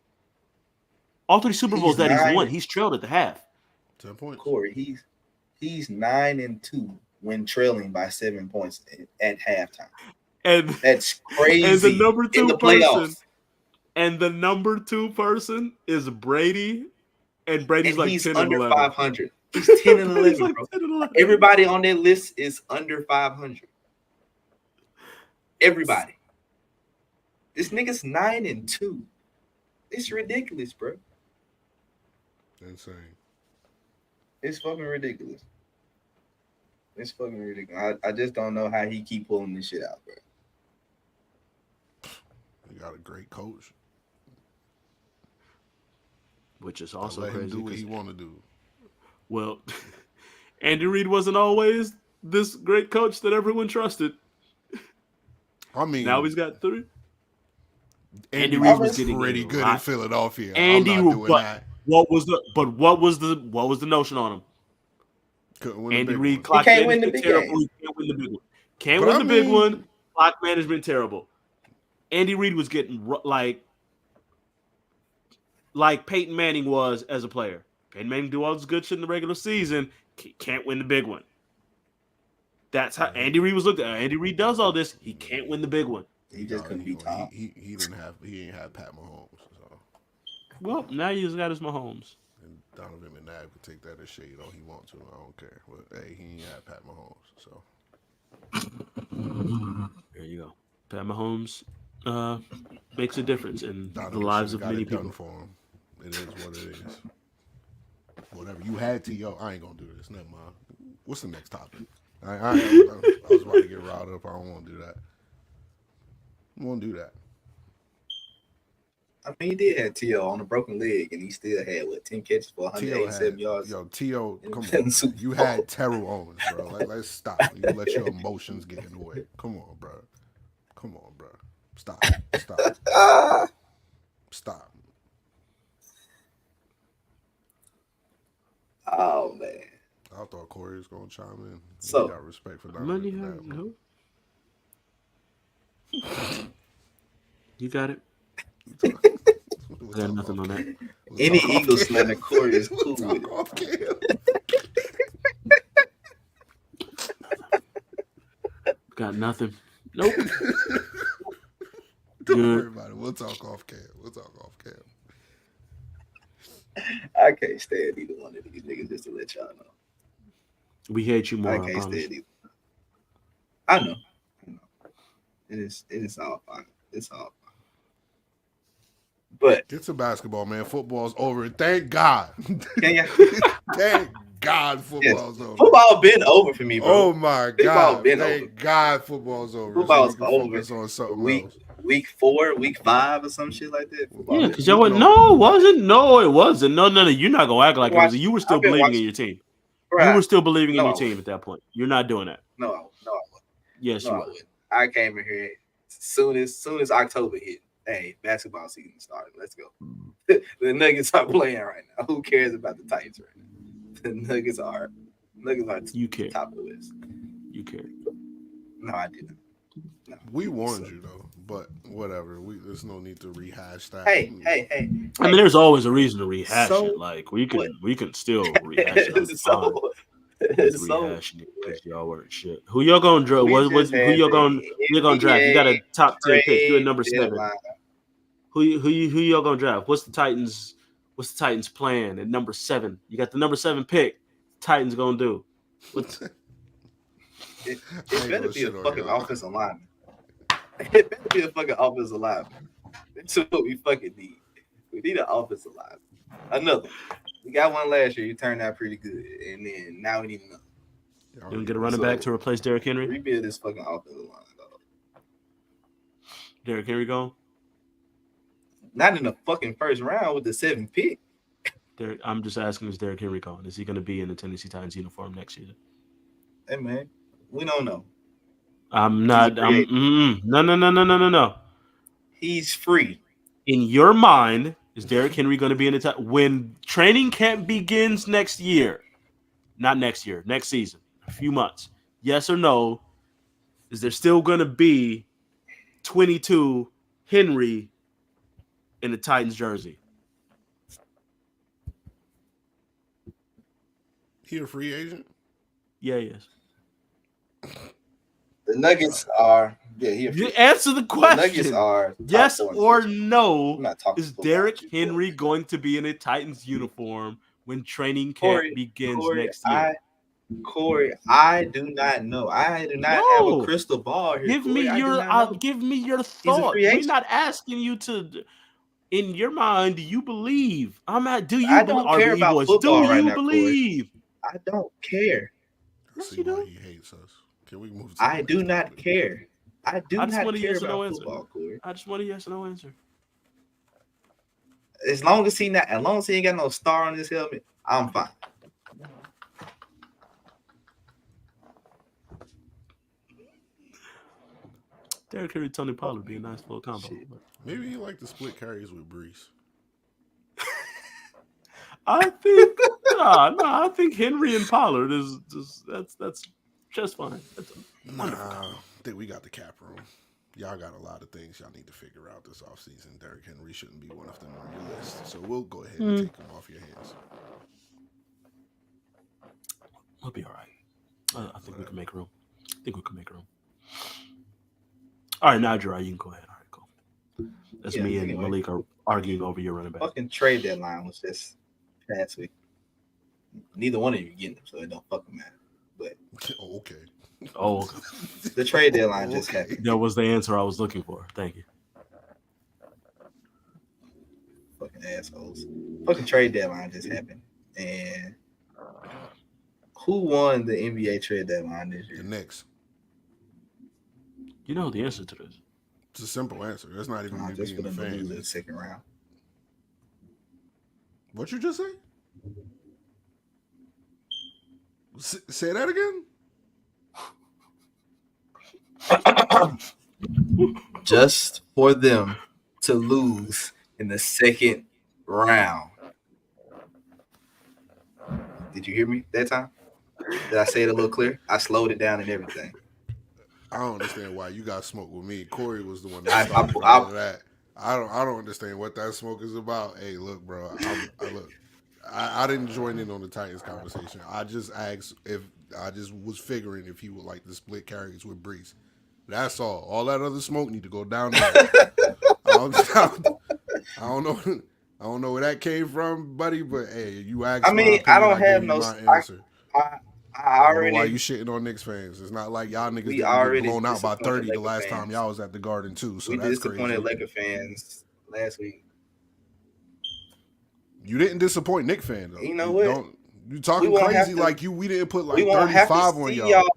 All 3 Super Bowls that he's won, he's trailed at the half. 10 points. Corey, he's 9-2 when trailing by 7 points at halftime. And that's crazy. And the number 2 in the person, playoffs. And the number 2 person is Brady, and Brady's and like he's 10 under and 11. 500. He's 10 and 11, like bro. 10 and 11. Everybody on that list is under 500. Everybody. This nigga's 9-2. It's ridiculous, bro. Insane. It's fucking ridiculous. It's fucking ridiculous. I just don't know how he keep pulling this shit out, bro. He got a great coach. Which is also let crazy. Him do what he want to do. Well, Andy Reid wasn't always this great coach that everyone trusted. I mean, now he's got 3. Andy Reid was getting pretty good in Philadelphia. What was the notion on him? Andy Reid clock management terrible. He can't win the big one. Can't win the big one. Clock management terrible. Andy Reid was getting like Peyton Manning was as a player. Peyton Manning do all this good shit in the regular season. Can't win the big one. That's how Andy Reid was looked at. Andy Reid does all this. He can't win the big one. He just couldn't be top. He ain't have Pat Mahomes. So. Well, now he's got his Mahomes. And Donovan McNabb could take that as shade all he wants to. I don't care. But hey, he ain't had Pat Mahomes. So there you go. Pat Mahomes makes a difference in Donovan the lives of many people. For him. It is what it is. Whatever you had to, I ain't gonna do this. Never mind. What's the next topic? I was about to get riled up. I don't want to do that. I won't do that. I mean, he did have T.O. on a broken leg, and he still had 10 catches for 187 yards. Yo, T.O., come on. You had Terrell Owens, bro. Let's stop. You let your emotions get in the way. Come on, bro. Come on, bro. Stop. Stop. Oh man. I thought Corey was gonna chime in. So We got respect for Money Dominic. has no. You got it. I got nothing on that. any Eagles slander Corey is cool with it. Off cam. Got nothing. Nope. Don't Good. worry about it. We'll talk off cam. I can't stand either one of these niggas, just to let y'all know. We hate you more. I I can't promise. stand either. I know. It is all fine. It's all fine. But Get to basketball, man. Football's over. Thank God. can you? Thank God football's over. Football been over for me, bro. Oh my Football God. been Thank over. God football's over. Football's so we can over. focus on something Week else. week 4, week 5, or some shit like that. Football Yeah, been because over. y'all went. No, it wasn't. No, it wasn't. No. You're not gonna act like it was. You were still I've been believing watching- in your team. Bruh, You were still believing in no, your I team at that point. You're not doing that. No, I wouldn't. Yes, No, you I were. wouldn't. I came in here soon as October hit. Hey, basketball season started. Let's go. The Nuggets are playing right now. Who cares about the Titans right now? The Nuggets are You care. top of the list. You care. No, I didn't. No. We warned you though, but whatever. There's no need to rehash that. Hey. I mean, there's always a reason to rehash So it. Like we can still rehash it. I'm fine with rehashing it because y'all weren't shit. Who y'all gonna draft? Who y'all gonna draft? You got a top 10 pick. You're at number 7. Who y'all gonna draft? What's the Titans plan at number 7? You got the number 7 pick. Titans gonna do. It better be a fucking offensive lineman. It better be a fucking offensive lineman. That's what we fucking need. We need an offensive lineman. Another. We got one last year. You turned out pretty good, and then now we need another. You gonna get a running back to replace Derrick Henry? Rebuild this fucking offensive line, dog. Derrick Henry gone? Not in the fucking first round with the 7th pick. I'm just asking, is Derrick Henry gone? Is he going to be in the Tennessee Titans uniform next season? Hey man, we don't know. I'm not. No. He's free. In your mind, is Derrick Henry going to be in the when training camp begins next year? Not next year, next season, a few months. Yes or no? Is there still going to be 22 Henry in the Titans jersey? He a free agent? Yeah, he is. The Nuggets are. Yeah, You answer the question. The Nuggets are. Yes or no? Is football, Derrick Henry going to be in a Titans uniform when training camp begins next year? Corey, I do not know. I do not have a crystal ball here. Give me your thought. We're not asking you to. In your mind, do you believe? I don't care about football right now, Corey. I don't care. Yes, you do. He hates us. Can we move? I do not care. I do not care yes or about no football, answer. Corey. I just want a yes or no answer. As long as he ain't got no star on his helmet, I'm fine. Derrick Henry, Tony Pollard would be a nice little combo. Maybe he like to split carries with Brees. I think I think Henry and Pollard is that's just fine. That's I think we got the cap room. Y'all got a lot of things y'all need to figure out this offseason. Derrick Henry shouldn't be one of them on your list. So we'll go ahead and take him off your hands. We'll be all right. I think we can make room. All right, now Gerard, you can go ahead. All right, cool. That's me and Malik are arguing over your running back. Fucking trade deadline was just past week. Neither one of you getting them, so it don't fucking matter. But okay. Oh, the trade deadline just happened. That was the answer I was looking for. Thank you. Fucking assholes. Fucking trade deadline just happened. And who won the NBA trade deadline this year? The Knicks. You know the answer to this. It's a simple answer. That's not even me just being for a them to fan. lose in the second round. What you just say? Say that again? just for them to lose in the second round. Did you hear me that time? Did I say it a little clear? I slowed it down and everything. I don't understand why you got smoke with me. Corey was the one I, that started I, all of that. I don't understand what that smoke is about. Hey, look, bro. I didn't join in on the Titans conversation. I just asked if I just was figuring if he would like to split carries with Brees. That's all. All that other smoke need to go down there. I don't know. I don't know where that came from, buddy. But hey, you asked my opinion. I don't have gave no. you my answer. I don't know why already. you shitting on Knicks fans. It's not like y'all niggas We didn't get already blown out by disappointed 30 the Laker last fans. time y'all was at the Garden too. So We that's disappointed crazy. Laker fans last week. You didn't disappoint Knicks fans though. You know what? You talking We won't have crazy to- like we didn't put like We won't have to 35 on see y'all.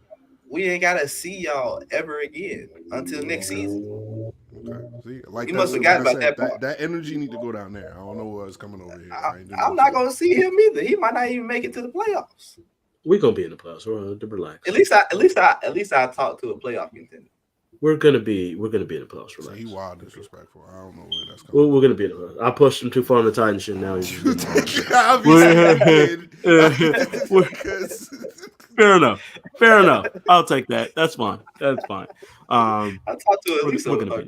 We ain't gotta see y'all ever again until next season. Okay. See, like You that, must like forgot I about said, that part. that energy need to go down there. I don't know what's coming over here. I'm not gonna see him either. He might not even make it to the playoffs. We're gonna be in the playoffs. Relax. At least I talked to a playoff contender. We're gonna be in the playoffs. Relax. So he wild disrespectful. I don't know where that's coming. We're gonna be in the playoffs. I pushed him too far on the Titans shit. Now he's fair enough. I'll take that. That's fine. I talked to at least a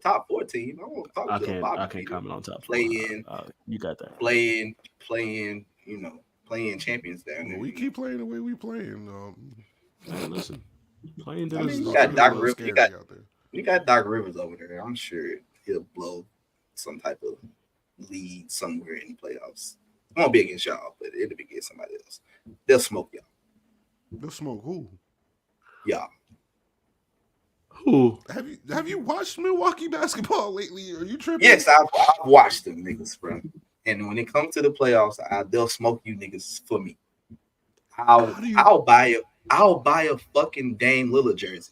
top four team. I won't talk to a bottom I can't team. comment on top. Playing, you got that. Playing. Playing champions down there. We keep playing the way we playing. Man, listen, playing. You got Doc Rivers. You got Doc Rivers over there. I'm sure he'll blow some type of lead somewhere in the playoffs. It won't be against y'all, but it'll be against somebody else. They'll smoke y'all. They'll smoke who? Y'all. Who? Have you watched Milwaukee basketball lately? Are you tripping? Yes, I've watched them niggas, bro. And when it comes to the playoffs, they'll smoke you niggas for me. I'll buy a fucking Dame Lillard jersey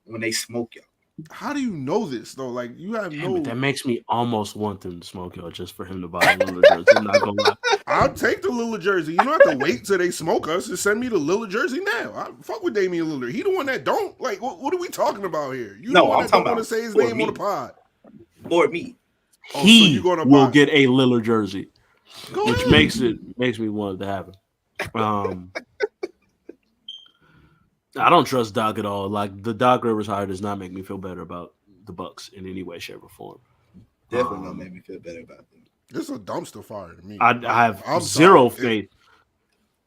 when they smoke y'all. How do you know this though? Like you have no. That makes me almost want them to smoke y'all just for him to buy a Lillard jersey. I'm not gonna lie. I'll take the Lillard jersey. You don't have to wait till they smoke us and send me the Lillard jersey now. I fuck with Damian Lillard. He the one that don't like. What are we talking about here? You the one that don't want to say his name on the pod. For me, he will get a Lillard jersey, which makes me want it to happen. I don't trust Doc at all. Like the Doc Rivers hire does not make me feel better about the Bucks in any way, shape, or form. Definitely don't make me feel better about them. It's a dumpster fire to me. I have zero faith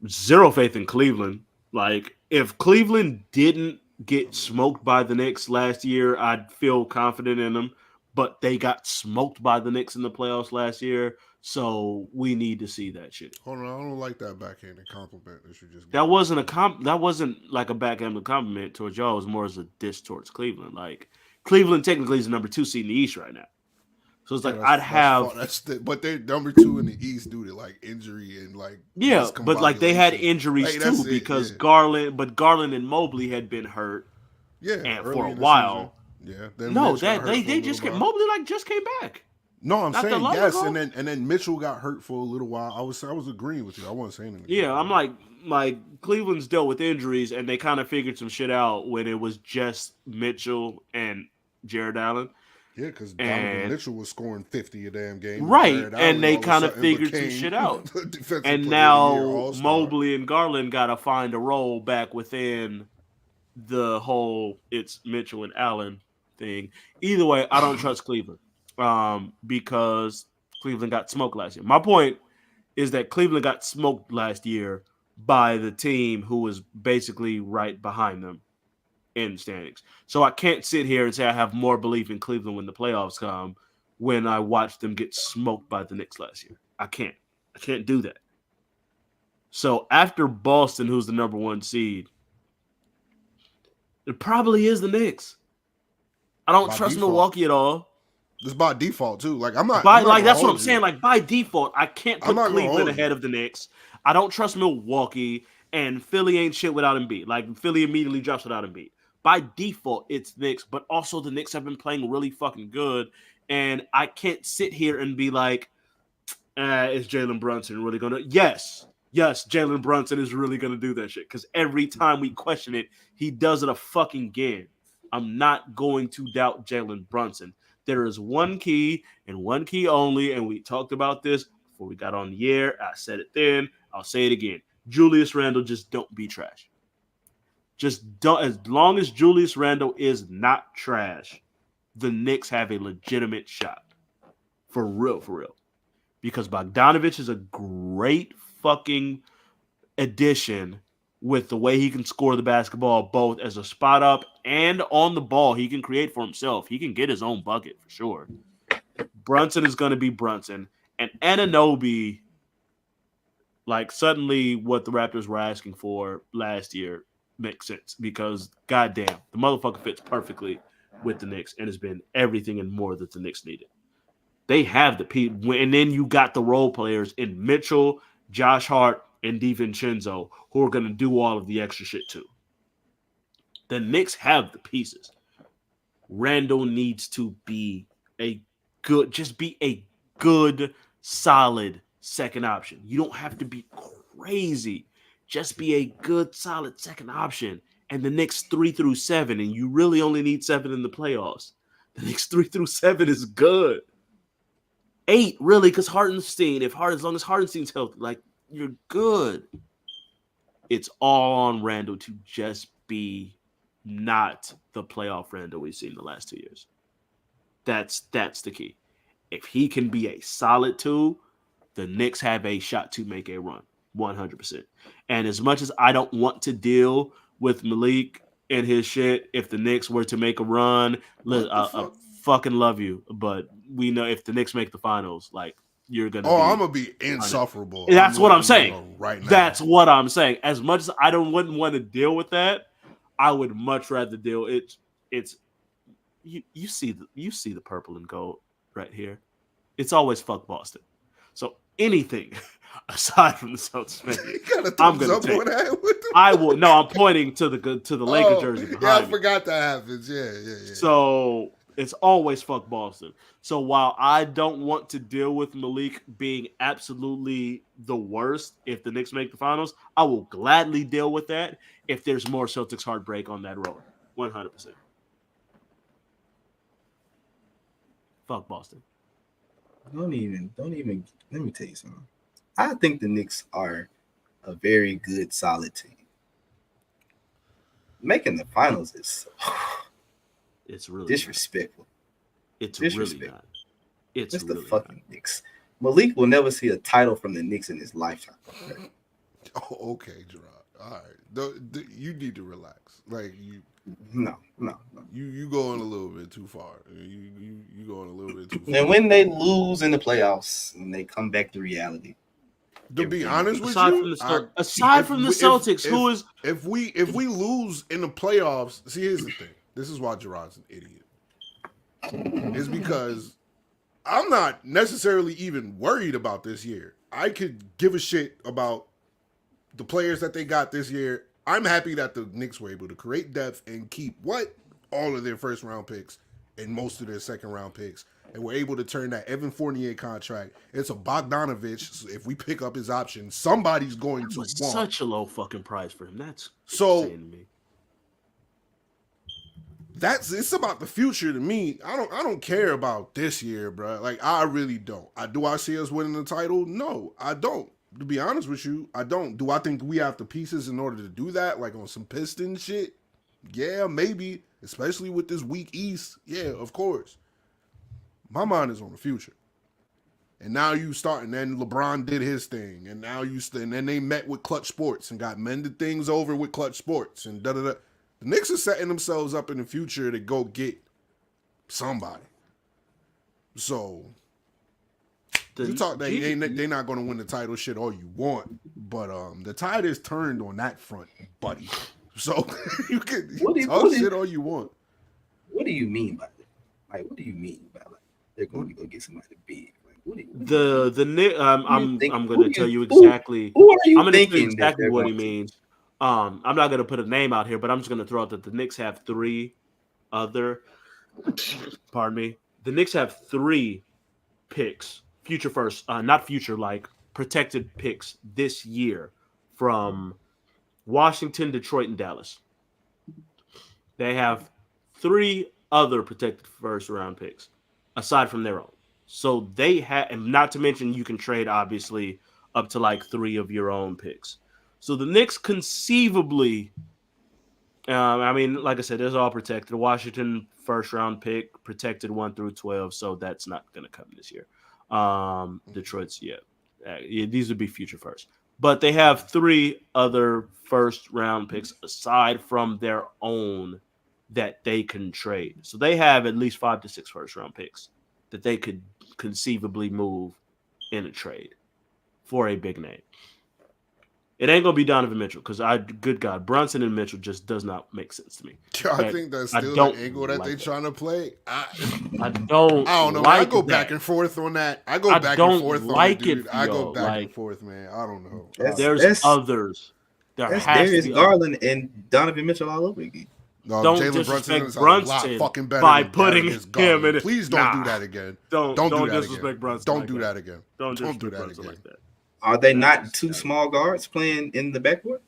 in Cleveland. Like if Cleveland didn't get smoked by the Knicks last year, I'd feel confident in them. But they got smoked by the Knicks in the playoffs last year. So we need to see that shit. Hold on, I don't like that backhanded compliment that you just gave. That wasn't like a backhanded compliment towards y'all. It was more as a diss towards Cleveland. Like Cleveland technically is the number 2 seed in the East right now. So it's like but they're number 2 in the East due to like injury and like but like they had injuries too because Garland and Mobley had been hurt. Yeah, and for a while. Yeah, they just came. Mobley just came back. No, I'm saying yes, and then Mitchell got hurt for a little while. I was agreeing with you. I wasn't saying anything. Yeah, I'm like Cleveland's dealt with injuries, and they kind of figured some shit out when it was just Mitchell and Jared Allen. Yeah, because Donovan Mitchell was scoring 50 a damn game, right? And they kind of figured some shit out. And now Mobley and Garland got to find a role back within the whole it's Mitchell and Allen thing. Either way, I don't trust Cleveland. Because Cleveland got smoked last year. My point is that Cleveland got smoked last year by the team who was basically right behind them in the standings. So I can't sit here and say I have more belief in Cleveland when the playoffs come when I watched them get smoked by the Knicks last year. I can't do that. So after Boston, who's the number 1 seed, it probably is the Knicks. I don't trust Milwaukee at all. Just by default too. Like I'm not. That's what I'm saying. Like by default, I can't put Cleveland ahead of the Knicks. I don't trust Milwaukee, and Philly ain't shit without Embiid. Like Philly immediately drops without Embiid. By default, it's Knicks, but also the Knicks have been playing really fucking good, and I can't sit here and be like, "Is Jalen Brunson really gonna?" Yes, Jalen Brunson is really gonna do that shit because every time we question it, he does it a fucking again. I'm not going to doubt Jalen Brunson. There is one key and one key only, and we talked about this before we got on the air. I said it then. I'll say it again. Julius Randle, just don't be trash. Just don't. As long as Julius Randle is not trash, the Knicks have a legitimate shot. For real, for real. Because Bogdanovich is a great fucking addition with the way he can score the basketball, both as a spot up and on the ball. He can create for himself. He can get his own bucket for sure. Brunson is going to be Brunson. And Anunoby, like, suddenly what the Raptors were asking for last year makes sense because, goddamn, the motherfucker fits perfectly with the Knicks and has been everything and more that the Knicks needed. They have the people, and then you got the role players in Mitchell, Josh Hart, and DiVincenzo who are going to do all of the extra shit too. The Knicks have the pieces. Randall needs to be a good, solid second option. You don't have to be crazy. Just be a good, solid second option. And the Knicks 3 through 7, and you really only need 7 in the playoffs. The Knicks 3 through 7 is good. 8, really, because Hartenstein, as long as Hartenstein's healthy, like, you're good. It's all on Randall to just be not the playoff Randall we've seen the last 2 years. That's the key. If he can be a solid 2, the Knicks have a shot to make a run, 100%. And as much as I don't want to deal with Malik and his shit, if the Knicks were to make a run, I fucking love you, but we know if the Knicks make the finals, like, you're gonna. I'm gonna be insufferable. That's what I'm saying. Right now. That's what I'm saying. As much as I wouldn't want to deal with that, I would much rather deal. It's you see the purple and gold right here. It's always fuck Boston. So anything aside from the Celtics, I'm gonna take. I will. No, I'm pointing to the Lakers jersey behind I me. forgot that happens. Yeah. So it's always fuck Boston. So while I don't want to deal with Malik being absolutely the worst if the Knicks make the finals, I will gladly deal with that if there's more Celtics heartbreak on that road. 100%. Fuck Boston. Don't even. Let me tell you something. I think the Knicks are a very good, solid team. Making the finals is it's really disrespectful. It's really not. It's just really the fucking Knicks. Malik will never see a title from the Knicks in his lifetime. Okay? Oh, okay, Gerard. All right, you need to relax. Like you. No. You going a little bit too far. You going a little bit too far. And when they lose in the playoffs and they come back to reality. To be honest with aside you, aside from the Celtics, if we lose in the playoffs, see, here's the thing. This is why Gerard's an idiot. It's because I'm not necessarily even worried about this year. I could give a shit about the players that they got this year. I'm happy that the Knicks were able to create depth and keep all of their first round picks and most of their second round picks, and we're able to turn that Evan Fournier contract into Bogdanovich. So if we pick up his option, somebody's going to want. Such a low fucking price for him. That's so. Insane to me. It's about the future to me. I don't care about this year, bro. Like, I really don't. Do I see us winning the title? No, I don't. To be honest with you, I don't. Do I think we have the pieces in order to do that? Like on some Piston shit? Yeah, maybe. Especially with this weak East. Yeah, of course. My mind is on the future. And now you start, and then LeBron did his thing, and now and then they met with Clutch Sports and got mended things over with Clutch Sports and da-da-da. The Knicks are setting themselves up in the future to go get somebody. So you talk that they're not going to win the title, shit, all you want, but the tide is turned on that front, buddy. So you can talk shit all you want. What do you mean by that? Like, what do you mean by like they're going to go get somebody big? Like, what do you the Knicks? I'm going to tell you exactly. Who are you I'm going to tell you thinking exactly what he means. I'm not going to put a name out here, but I'm just going to throw out that the Knicks have 3 other. Pardon me. The Knicks have 3 picks, future first, not future, like protected picks this year from Washington, Detroit, and Dallas. They have 3 other protected first round picks aside from their own. So they have, and not to mention you can trade obviously up to like 3 of your own picks. So the Knicks conceivably, I mean, like I said, there's all protected. Washington first round pick protected 1 through 12, so that's not going to come this year. Detroit's these would be future first, but they have 3 other first round picks aside from their own that they can trade. So they have at least 5 to 6 first round picks that they could conceivably move in a trade for a big name. It ain't gonna be Donovan Mitchell because good God, Brunson and Mitchell just does not make sense to me. I think that's still the angle that they're trying to play. I don't know. Like I go back and forth on that. I go back and forth on it, dude. I go back and forth, man. I don't know. There's others. That's Darius Garland and Donovan Mitchell all over again. No, don't Jalen Brunson is a lot fucking better by than putting Darius him Garland. in. Please don't do that again. Don't do that disrespect again. Brunson. Don't do that again. Don't do that again. like that. Are they not 2 small guards playing in the backcourt?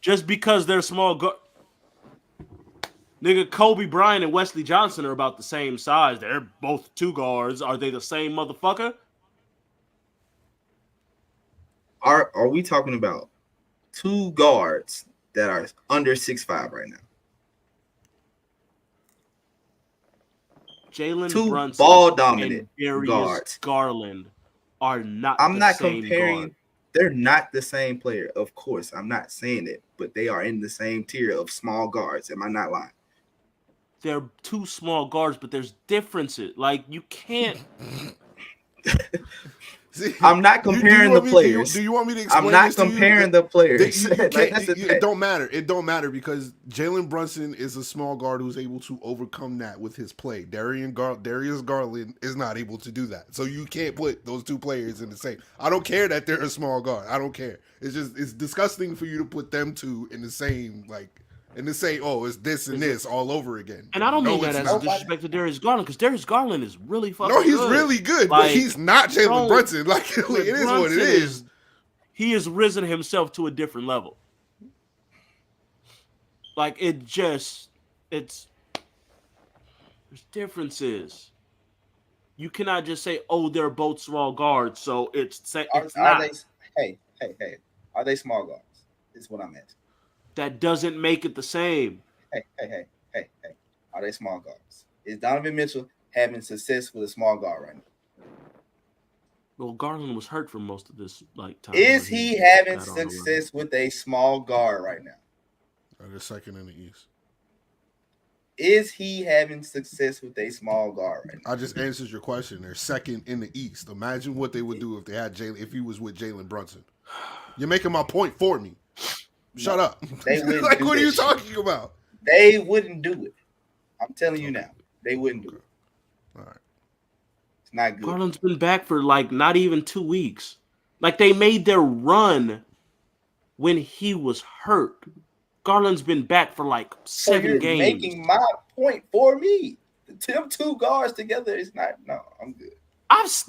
Just because they're small nigga, Kobe Bryant and Wesley Johnson are about the same size. They're both 2 guards. Are they the same motherfucker? Are we talking about 2 guards that are under 6'5" right now? Jalen Brunson ball dominant and Darius guards. Garland are not. I'm not same comparing. guard. They're not the same player, of course. I'm not saying it, but they are in the same tier of small guards. Am I not lying? They're 2 small guards, but there's differences. Like you can't. See, I'm not comparing the players. Do you want me to explain? I'm not comparing the players. It don't matter. It don't matter because Jalen Brunson is a small guard who's able to overcome that with his play. Darius Garland is not able to do that. So you can't put those 2 players in the same. I don't care that they're a small guard. I don't care. It's disgusting for you to put them 2 in the same and to say, oh, it's this and this all over again. And I don't mean that as a disrespect to Darius Garland because Darius Garland is really fucking good. No, he's good. Really good, but he's not Jalen Brunson. Like, it is what it is. He has risen himself to a different level. Like, there's differences. You cannot just say, oh, they're both small guards, so it's not. Hey, are they small guards? Is what I'm asking. That doesn't make it the same. Hey. Are they small guards? Is Donovan Mitchell having success with a small guard right now? Well, Garland was hurt for most of this time. Is he having success with a small guard right now? They're second in the East. Is he having success with a small guard right now? I just answered your question. They're second in the East. Imagine what they would do if they had if he was with Jalen Brunson. You're making my point for me. Shut up. Like, what are you talking about? They wouldn't do it. I'm telling you now. They wouldn't do it. All right. It's not good. Garland's been back for not even 2 weeks. Like, they made their run when he was hurt. Garland's been back for 7 games. Making my point for me. Them 2 guards together is not. No, I'm good.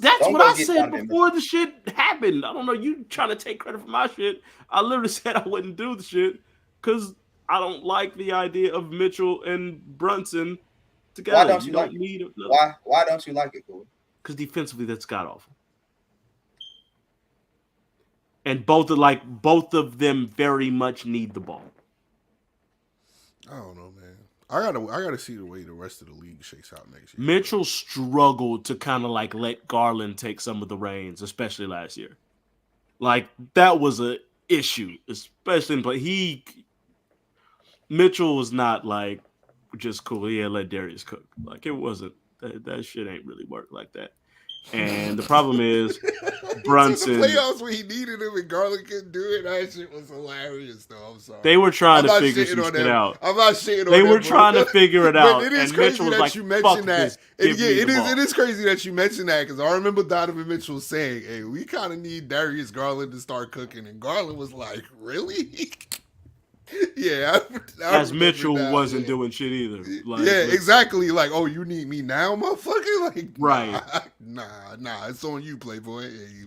That's what I said before the shit happened. I don't know. You trying to take credit for my shit. I literally said I wouldn't do the shit because I don't like the idea of Mitchell and Brunson together. Why don't you like it? Why don't you like it, Corey? Because defensively, that's god-awful. And both of them very much need the ball. I don't know, man. I gotta see the way the rest of the league shakes out next year. Mitchell struggled to kind of let Garland take some of the reins, especially last year. That was a issue, especially but Mitchell was not just cool. Yeah, let Darius cook. It wasn't that shit ain't really work like that. And the problem is Brunson. The playoffs when he needed him and Garland couldn't do it. That shit was hilarious, though. I'm sorry. They were trying to figure some shit out. I'm not shitting on them. They were trying to figure it out. It is and crazy Mitchell that you mentioned that. It is crazy that you mentioned that because I remember Donovan Mitchell saying, "Hey, we kind of need Darius Garland to start cooking," and Garland was like, "Really?" Yeah, as Mitchell wasn't doing shit either. Exactly. Oh, you need me now, motherfucker? Right? Nah. It's on you, Playboy. Hey,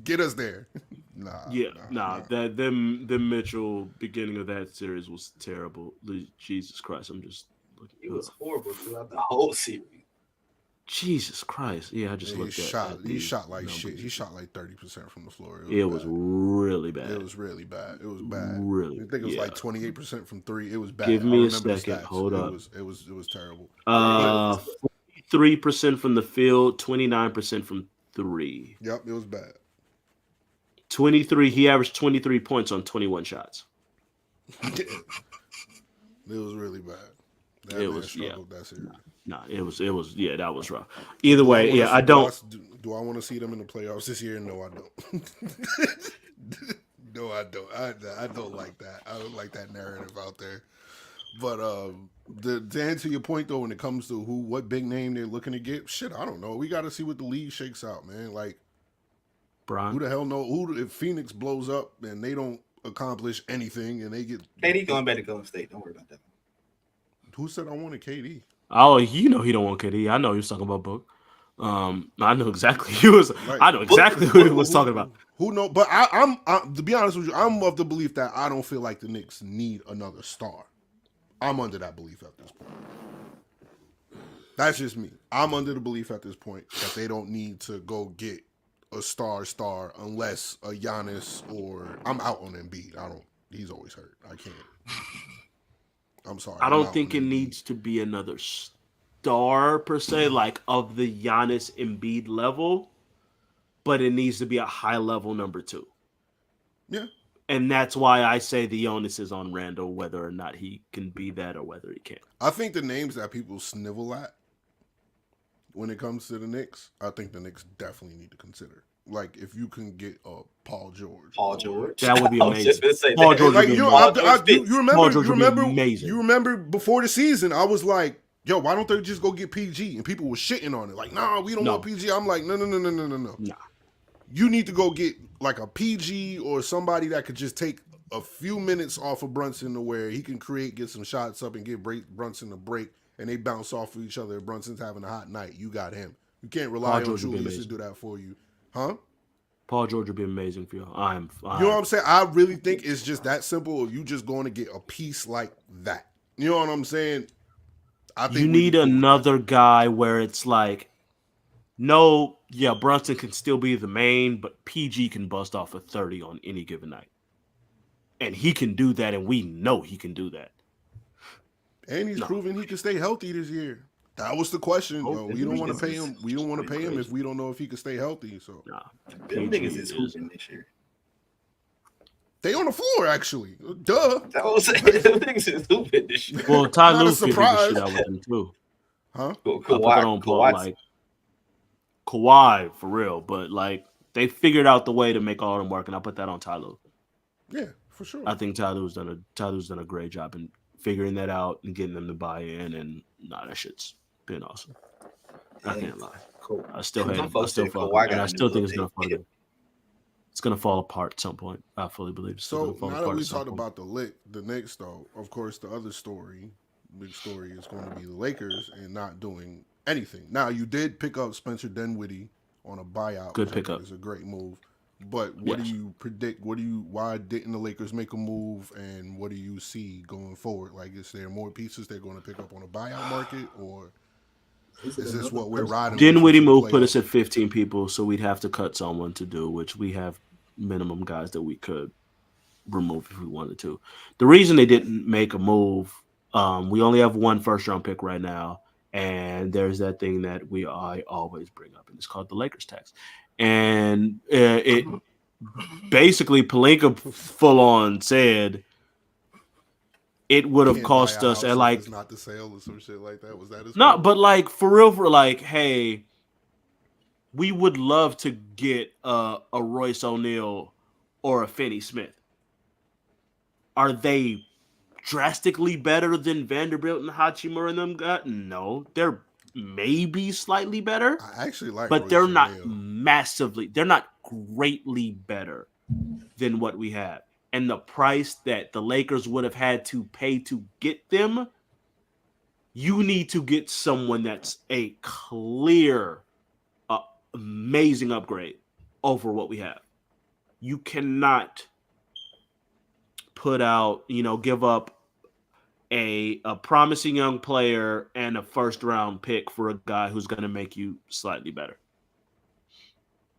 get us there. Them Mitchell beginning of that series was terrible. Jesus Christ, I'm just He was horrible throughout the whole series. Jesus Christ. Yeah, I just looked at he shot like numbers. shit. He shot like 30% from the floor. It was really bad. It was really bad. It was bad. Really, I think it was like 28% from three. It was bad. Give me I a second. Hold up. It was terrible. 43% from the field, 29% from three. Yep, it was bad. 23. He averaged 23 points on 21 shots. It was really bad. It was that series. No, it was that was rough. Either way, I don't. Do I want to see them in the playoffs this year? No, I don't. No, I don't. I don't like that. I don't like that narrative out there. But to answer your point though, when it comes to what big name they're looking to get, shit, I don't know. We got to see what the league shakes out, man. Like, Brian, who the hell know? If Phoenix blows up and they don't accomplish anything and they get KD going back to Golden State, don't worry about that. Who said I wanted KD? Oh, he don't want KD. I know he was talking about Book. I know exactly he was. Like, I know exactly who he was talking about. Who knows? But I'm to be honest with you, I'm of the belief that I don't feel like the Knicks need another star. I'm under that belief at this point. That's just me. I'm under the belief at this point that they don't need to go get a star unless a Giannis or I'm out on Embiid. He's always hurt. I can't. I'm sorry. I don't think it needs to be another star per se, like of the Giannis Embiid level, but it needs to be a high level number two. Yeah. And that's why I say the onus is on Randall, whether or not he can be that or whether he can. I think the names that people snivel at when it comes to the Knicks, I think the Knicks definitely need to consider. Like, if you can get Paul George. That would be amazing. Paul George would be amazing. You remember before the season, I was like, yo, why don't they just go get PG? And people were shitting on it. Like, nah, we don't want PG. I'm like, no. Nah. You need to go get like a PG or somebody that could just take a few minutes off of Brunson to where he can get some shots up and get Brunson a break, and they bounce off of each other. If Brunson's having a hot night, you got him. You can't rely on Julius to do that for you. Huh? Paul George would be amazing for you. You know what I'm saying? I really think it's just that simple. You just going to get a piece like that. You know what I'm saying? I think you need another guy where it's like, Brunson can still be the main, but PG can bust off a 30 on any given night. And he can do that, and we know he can do that. And he's proven he can stay healthy this year. That was the question. We don't want to pay him. We don't want to pay him if we don't know if he can stay healthy. So, them niggas is hooping this year. They on the floor actually. Duh. That was them niggas is hooping this year. Well, Ty Lue figured the shit out with them too. Huh? Kawhi for real, but like they figured out the way to make all of them work, and I put that on Ty Lue. Yeah, for sure. I think Ty Lue's done a great job in figuring that out and getting them to buy in, and that shit's been awesome. I can't lie. Cool. I still hate him. I still think it's gonna fall. It's gonna fall apart at some point. I fully believe. So now that we talked about the Knicks, though, of course, the other big story is going to be the Lakers and not doing anything. Now, you did pick up Spencer Dinwiddie on a buyout. Good pickup. It's a great move. But what do you predict? Why didn't the Lakers make a move? And what do you see going forward? Like, is there more pieces they're going to pick up on a buyout market, or is this what we're riding? Dinwiddie move put us at 15 people, so we'd have to cut someone to do, which we have minimum guys that we could remove if we wanted to. The reason they didn't make a move, we only have one first-round pick right now, and there's that thing that I always bring up, and it's called the Lakers tax. And it basically Pelinka full on said it would have cost us at like not the sale or some shit like that. Was that his no, but like for real, hey, we would love to get a Royce O'Neal or a Finney Smith. Are they drastically better than Vanderbilt and Hachimura and them got? No, they're maybe slightly better. I actually like, but Royce they're not O'Neal. massively. They're not greatly better than what we have, and the price that the Lakers would have had to pay to get them. You need to get someone that's a clear, amazing upgrade over what we have. You cannot put out, give up a promising young player and a first-round pick for a guy who's going to make you slightly better.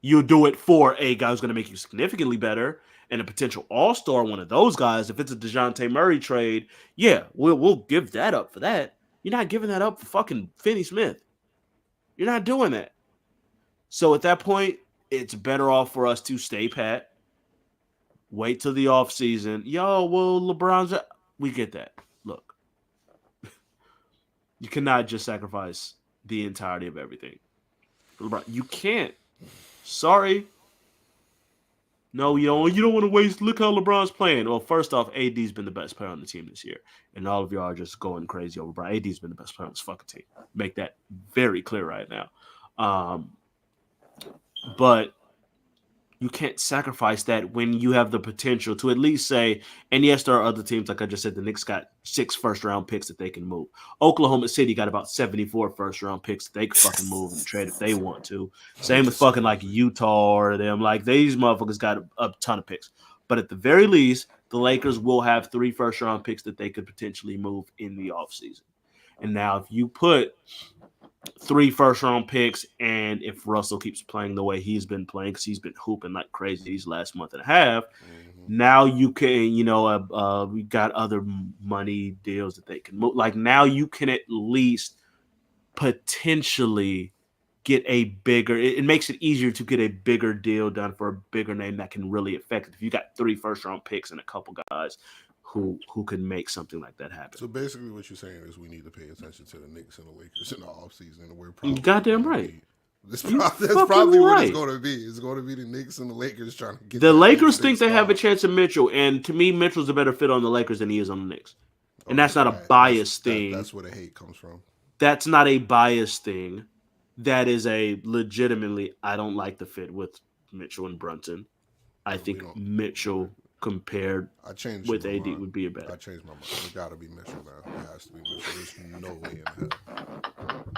You do it for a guy who's going to make you significantly better and a potential all-star, one of those guys. If it's a DeJounte Murray trade, yeah, we'll give that up for that. You're not giving that up for fucking Finney Smith. You're not doing that. So at that point, it's better off for us to stay pat, wait till the offseason. Yo, well, LeBron's... We get that. Look, you cannot just sacrifice the entirety of everything. LeBron, you can't. Sorry. No, you don't want to waste. Look how LeBron's playing. Well, first off, AD's been the best player on the team this year. And all of y'all are just going crazy over LeBron. AD's been the best player on this fucking team. Make that very clear right now. But you can't sacrifice that when you have the potential to at least say, and yes, there are other teams, like I just said, the Knicks got 6 first-round picks that they can move. Oklahoma City got about 74 first-round picks that they can fucking move and trade if they want to. Same with fucking like Utah or them. Like these motherfuckers got a ton of picks. But at the very least, the Lakers will have 3 first-round picks that they could potentially move in the offseason. And now if you put 3 first-round picks, and if Russell keeps playing the way he's been playing, because he's been hooping like crazy these last month and a half, now you can, we got other money deals that they can move. Like now you can at least potentially get a bigger. It makes it easier to get a bigger deal done for a bigger name that can really affect it. If you got 3 first-round picks and a couple guys who can make something like that happen. So basically what you're saying is we need to pay attention to the Knicks and the Lakers in the offseason. We're probably goddamn right. That's probably what it's going to be. It's going to be the Knicks and the Lakers trying to get the Lakers think they have a chance of Mitchell, and to me, Mitchell's a better fit on the Lakers than he is on the Knicks. And that's not a biased thing. That's where the hate comes from. That's not a biased thing. That is a legitimately, I don't like the fit with Mitchell and Brunson. I think Mitchell compared with AD would be a better. I changed my mind. It got to be Mitchell now. It has to be Mitchell. There's no way in hell.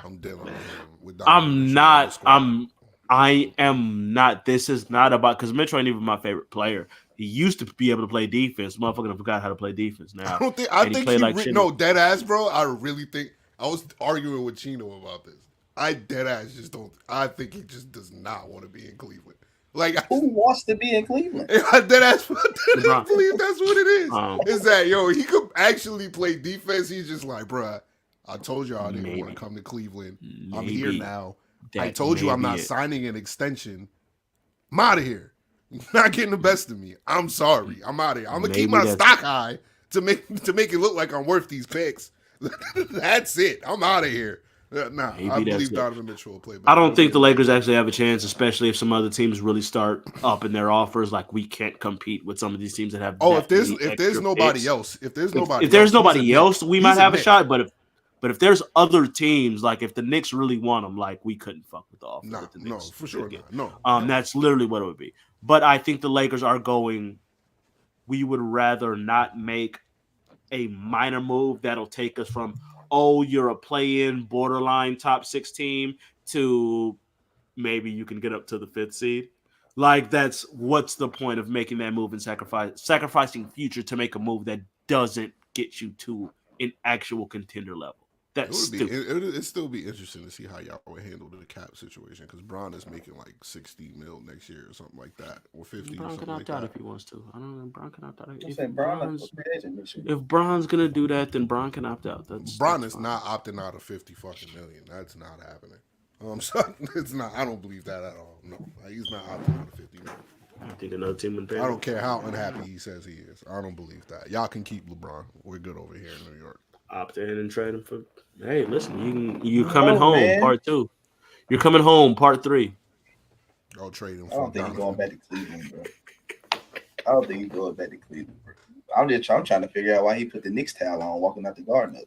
I'm dealing with him. I am not. This is not about, because Mitchell ain't even my favorite player. He used to be able to play defense. Motherfucker forgot how to play defense now. I think dead ass, bro. I really think, I was arguing with Chino about this. I dead ass just don't. I think he just does not want to be in Cleveland. Like, who wants to be in Cleveland? I dead ass believe that's what it is. Is that he could actually play defense? He's just like, bruh, I told y'all I didn't want to come to Cleveland. I'm here now. I told you I'm not signing an extension. I'm out of here. You're not getting the best of me. I'm sorry. I'm out of here. I'm gonna keep my stock high to make it look like I'm worth these picks. That's it. I'm out of here. Nah, I believe Donovan Mitchell will play better. I don't think the Lakers actually have a chance, especially if some other teams really start upping their offers. Like, we can't compete with some of these teams that have. If there's nobody else, if there's nobody else, we might have a shot. But if there's other teams, like if the Knicks really want them, like we couldn't fuck with the offer. No, for sure not. That's literally what it would be. But I think the Lakers are going. We would rather not make a minor move that'll take us from, oh, you're a play-in borderline top 6 team, to maybe you can get up to the 5th seed. Like, what's the point of making that move and sacrificing future to make a move that doesn't get you to an actual contender level? That's stupid. It'd still be interesting to see how y'all would handle the cap situation, because Bron is making like 60 mil next year or something like that, or 50. Bron can opt out if he wants to. I don't know. Bron can opt out. If Bron's gonna do that, then Bron can opt out. Bron is not opting out of 50 fucking million. That's not happening. So it's not. I don't believe that at all. No, he's not opting out of 50 million. I think another team would pay. I don't care how unhappy he says he is. I don't believe that. Y'all can keep LeBron. We're good over here in New York. Opt in and trade him for. Hey, listen, you're coming home, man. Part 2. You're coming home, part 3. I'll trade him. I don't think he's going back to Cleveland, bro. I don't think he's going back to Cleveland, bro. I'm trying to figure out why he put the Knicks towel on walking out the garden.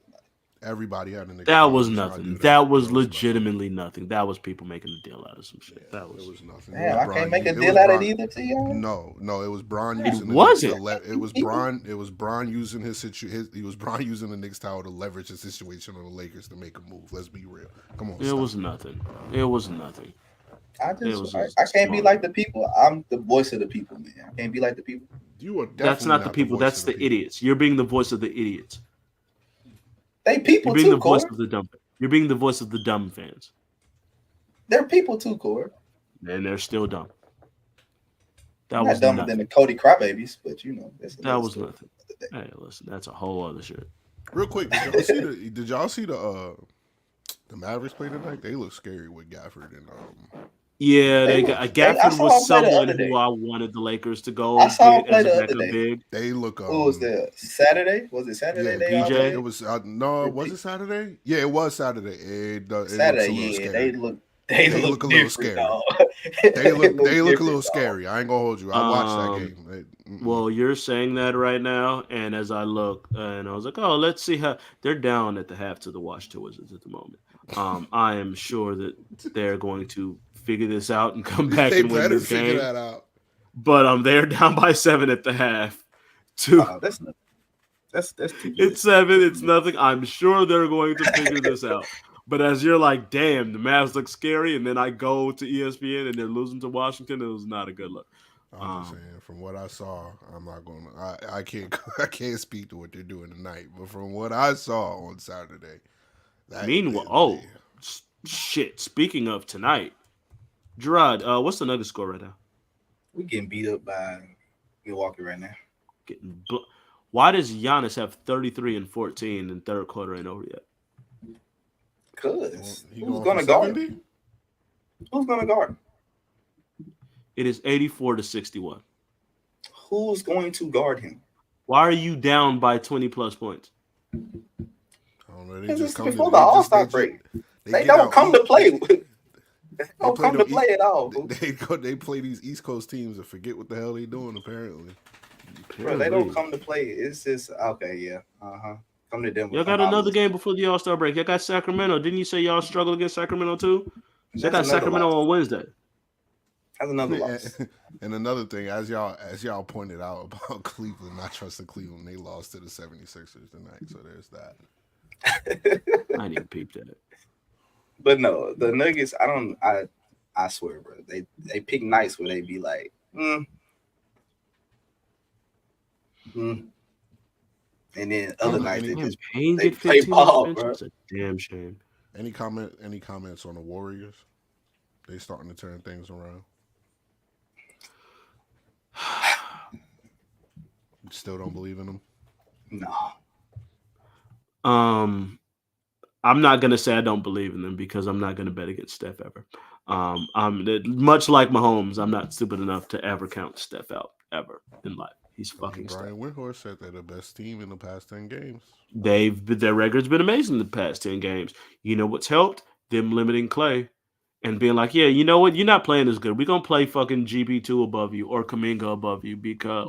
Everybody had a Knicks. That was nothing. That was legitimately nothing. That was people making a deal out of some shit. Yeah, it was nothing. Damn, I can't make a deal out of either to y'all. No, it was Bron using. It was Bron using he was Bron using the Knicks towel to leverage the situation on the Lakers to make a move. Let's be real. Come on. It was nothing. It was nothing. I can't be like the people. I'm the voice of the people, man. I can't be like the people. You are. That's not the people. That's the idiots. You're being the voice of the idiots. They people You're being too, the voice Core. of the dumb. You're being the voice of the dumb fans, They're people too, Core. and they're still dumb. That I'm was not dumber nothing. than the Cody Crybabies, but that's That was nothing. Hey, listen, that's a whole other shit. Real quick, did y'all see the Mavericks play tonight? They look scary with Gafford and Yeah, they got Gafford saw was him play the someone other day. who I wanted the Lakers to go I saw him get play as a the other backup day. big. They look. Who was there? Saturday? Was it Saturday? Yeah, They all PJ? played? It was no. Was it Saturday? Yeah, it was Saturday. It looks a Saturday, little yeah. scary. They They look look a little different, scary. dog. They look a little different, scary. I ain't gonna hold you. I watched that game. Well, you're saying that right now, and as I look, and I was like, oh, let's see how they're down at the half to the Washington Wizards at the moment. I am sure that they're going to figure this out and come back They and win better this figure game. that out. But they're down by 7 at the half. That's nothing. That's too good. It's 7. It's nothing. I'm sure they're going to figure this out. But as you're like, damn, the Mavs look scary, and then I go to ESPN and they're losing to Washington, it was not a good look. I'm just saying, from what I saw, I'm not going to. I can't speak to what they're doing tonight, but from what I saw on Saturday. Meanwhile, shit. Speaking of tonight, Gerard, what's the Nuggets score right now? We getting beat up by Milwaukee right now. Why does Giannis have 33 and 14 and third quarter ain't over yet? Because who's going to guard him? Who's going to guard him? It is 84 to 61. Who's going to guard him? Why are you down by 20 plus points? I don't know. They Because just it's come before the All-Star break. They don't come to play. They don't come to play at all. They play these East Coast teams and forget what the hell they doing. Apparently, bro, they don't come to play. It's just okay, yeah, Come to Denver. Y'all got another game before the All-Star break. Y'all got Sacramento. Didn't you say y'all struggle against Sacramento too? Y'all got Sacramento on Wednesday. That's another loss. And another thing, as y'all pointed out about Cleveland, not trusting Cleveland, they lost to the 76ers tonight. So there's that. I didn't peep that. But no, the Nuggets, I swear, bro, they pick nights where they be like, and then other nights they play ball, bro. It's a damn shame. Any comments on the Warriors? They starting to turn things around. Still don't believe in them? No. I'm not gonna say I don't believe in them because I'm not gonna bet against Steph ever. I'm much like Mahomes. I'm not stupid enough to ever count Steph out ever in life. He's fucking Brian Windhorst said they're the best team in the past 10 games. Their record's been amazing in the past 10 games. You know what's helped? Them limiting Clay and being like, yeah, you know what? You're not playing as good. We're gonna play fucking GP2 above you or Kuminga above you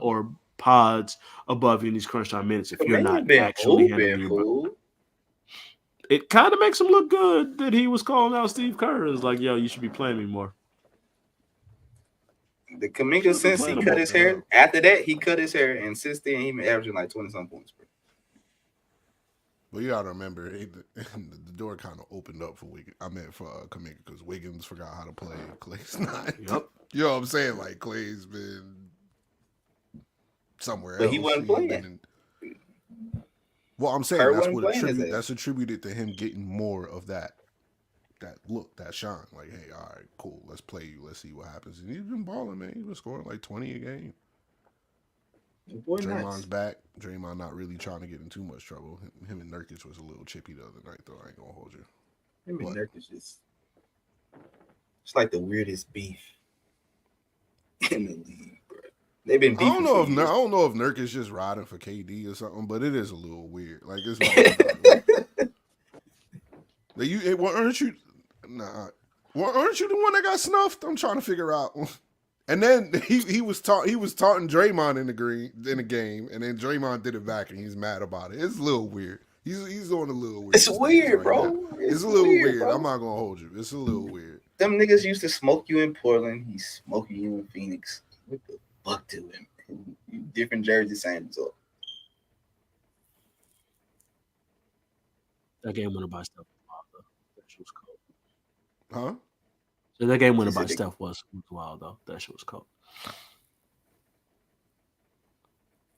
or Pods above you in these crunch time minutes if you're not actually handling your. It kind of makes him look good that he was calling out Steve Kerr. It's like, yo, you should be playing me more. The Kuminga, since he cut his hair, after that, he cut his hair, and since then, he been averaging like 20-some points. Bro. Well, you got to remember, the door kind of opened up for Wiggins. I meant for Kuminga because Wiggins forgot how to play. Clay's not. Yep. You know what I'm saying? Like, Clay's been somewhere else. But he wasn't playing. Well, I'm saying that's attributed to him getting more of that look, that shine. Like, hey, all right, cool, let's play you. Let's see what happens. And he's been balling, man. He's been scoring like 20 a game. Draymond's back. Draymond not really trying to get in too much trouble. Him and Nurkic was a little chippy the other night, though. I ain't gonna hold you. Him and Nurkic it's like the weirdest beef in the league, bro. They've been beefing. I don't know if Nurkic just riding for KD or something, but it is a little weird. Like it's like, aren't you the one that got snuffed? I'm trying to figure out. And then he was taunting Draymond in the game, and then Draymond did it back, and he's mad about it. It's a little weird. He's on a little weird. It's weird, bro. It's a little weird. Bro. I'm not gonna hold you. It's a little weird. Them niggas used to smoke you in Portland. He's smoking you in Phoenix. What the fuck to him? Different jersey, same result. That game winner by Steph. That shit was cold. Huh? So that game winner by Steph was wild though. That shit was cold.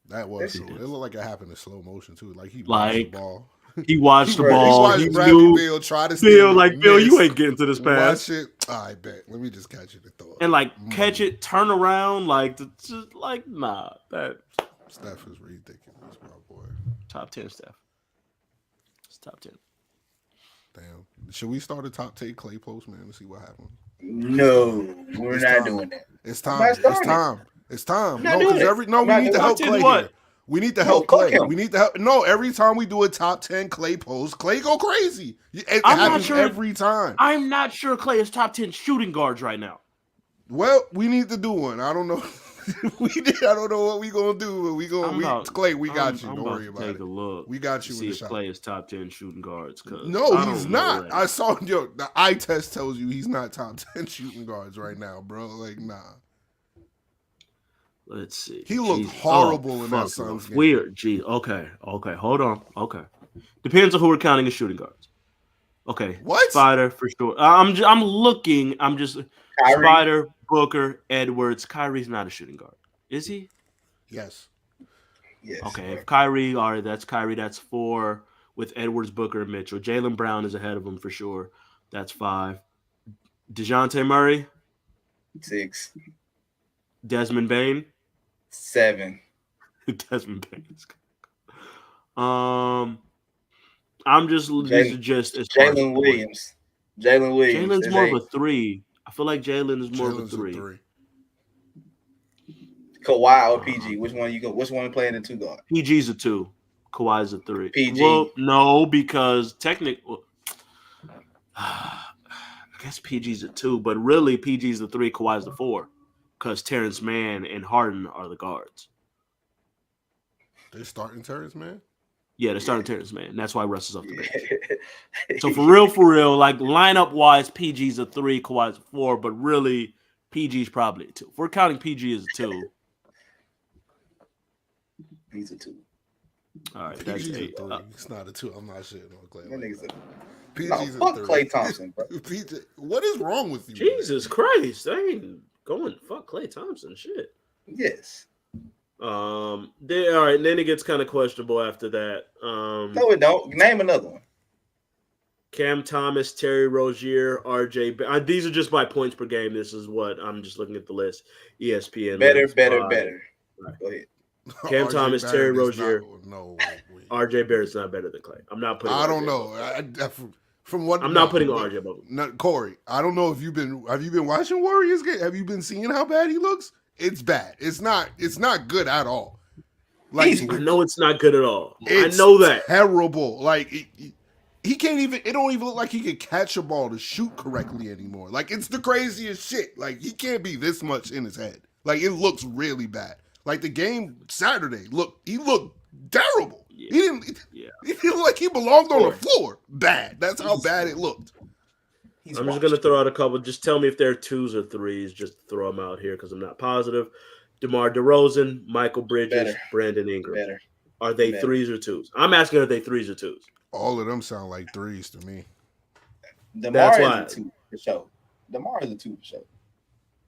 That was cool. It looked like it happened in slow motion too. Like he lost the ball. He watched the Right. ball. watched He Bradley knew Beal try to Bill, steal like it, Bill, you missed. ain't getting to this pass. Watch it. I bet. Let me just catch it and throw it. And like catch it, turn around, like just like nah. That Steph is ridiculous, my boy. top 10 Steph. It's top 10. Damn. Should we start a top 10 Clay post, man, to see what happens? No, we're It's not time. doing that. It's I'm time. not It's starting it. time. It's time. I'm not No, doing because it. we I'm not need to doing help it. Clay What? here. We need to No, help fuck Clay. him. We need to help. No, every time we do a top 10 Clay post, Clay go crazy. It I'm not happens sure- every time. I'm not sure Clay is top 10 shooting guards right now. Well, we need to do one. I don't know. I don't know what we gonna do, but we gonna. Clay, we got you. Don't worry about take it. a look. We got you See in the if shot. Clay is top 10 shooting guards. No, he's not. I saw the eye test tells you he's not top 10 shooting guards right now, bro. Like, nah. Let's see. He looked Jesus. horrible in that fuck, Suns game. Weird. Gee. Okay. Hold on. Okay. Depends on who we're counting as shooting guards. Okay. What? Spider for sure. I'm looking. I'm just Kyrie? Spider, Booker, Edwards. Kyrie's not a shooting guard. Is he? Yes. Yes. Okay. If Kyrie, all right, that's Kyrie. That's 4 with Edwards, Booker, and Mitchell. Jaylen Brown is ahead of him for sure. That's 5. DeJounte Murray, 6, Desmond Bain. 7. Desmond Bain. I'm just these are just as far as Jalen Williams. Jalen Williams. Jalen's is more eight. of a 3. I feel like Jalen is more of a Jalen's 3. Kawhi or PG. Which one you go? Which one playing in 2 guard? PG's a 2. Kawhi's a 3. PG. Well, no, because technically, I guess PG's a 2, but really PG's the 3, Kawhi's the 4, because Terrence Mann and Harden are the guards. They're starting Terrence, man. Yeah, they're starting Terrence Mann. That's why Russ is off the bench. So for real, like lineup wise, PG's a 3, Kawhi's a 4, but really PG's probably a 2. If we're counting PG as a 2. He's a 2. All right, that's PG's a 8. 3. It's not a 2. I'm not shitting on Clay. That nigga's a PG's no, fuck a 3. Klay Thompson, bro. PG, what is wrong with you? Jesus Christ, I ain't going fuck Klay Thompson shit. Yes. All right, then it gets kind of questionable after that. No, it don't. Name another one. Cam Thomas, Terry Rozier, RJ. These are just by points per game. This is what I'm just looking at the list. ESPN. Better. Right. Go ahead. Cam Thomas, Terry Rozier. No. RJ Barrett's not better than Clay. I'm not putting. I don't RJ know. above. From what I'm not putting RJ above him. No, Corey, I don't know if have you been watching Warriors game? Have you been seeing how bad he looks? It's bad. It's not good at all. Like I know it's not good at all. I it's know that. terrible. Like he can't even. It don't even look like he can catch a ball to shoot correctly anymore. Like it's the craziest shit. Like he can't be this much in his head. Like it looks really bad. Like the game Saturday, he looked terrible. Yeah. He didn't look like he belonged on the Corey. floor. Bad. That's how bad it looked. I'm just gonna throw out a couple. Just tell me if they're 2s or 3s. Just throw them out here because I'm not positive. DeMar DeRozan, Michael Bridges, Better. Brandon Ingram. Better. Are they Better. 3s or 2s? I'm asking, are they 3s or 2s? All of them sound like 3s to me. DeMar That's is why. a 2 for sure. DeMar is a 2 for sure.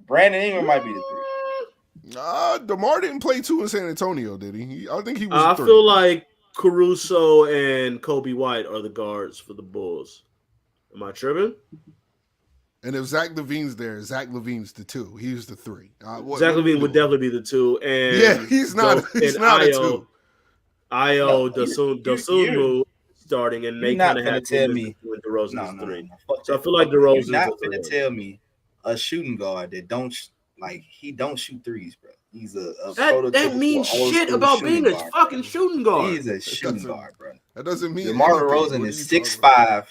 Brandon Ingram might be the 3. DeMar didn't play 2 in San Antonio, did he? I think he was. I 3. feel like Caruso and Kobe White are the guards for the Bulls. Am I tripping? And if Zach LaVine's there, Zach LaVine's the 2. He's the 3. Zach LaVine would definitely be the 2. And Yeah, he's not. He's not a 2. Io, No, Dosunmu starting, and they you're not kind of gonna had tell to me- when DeRozan's No. 3. Fuck So I that. feel like You're DeRozan's not a gonna 3. tell me a shooting guard that he don't shoot threes, bro. He's a That prototypical means old shit school about shooting being a guard, fucking bro. shooting guard. He's a shooting doesn't- guard, bro. That doesn't mean DeMar anything. DeRozan What is are you talking about?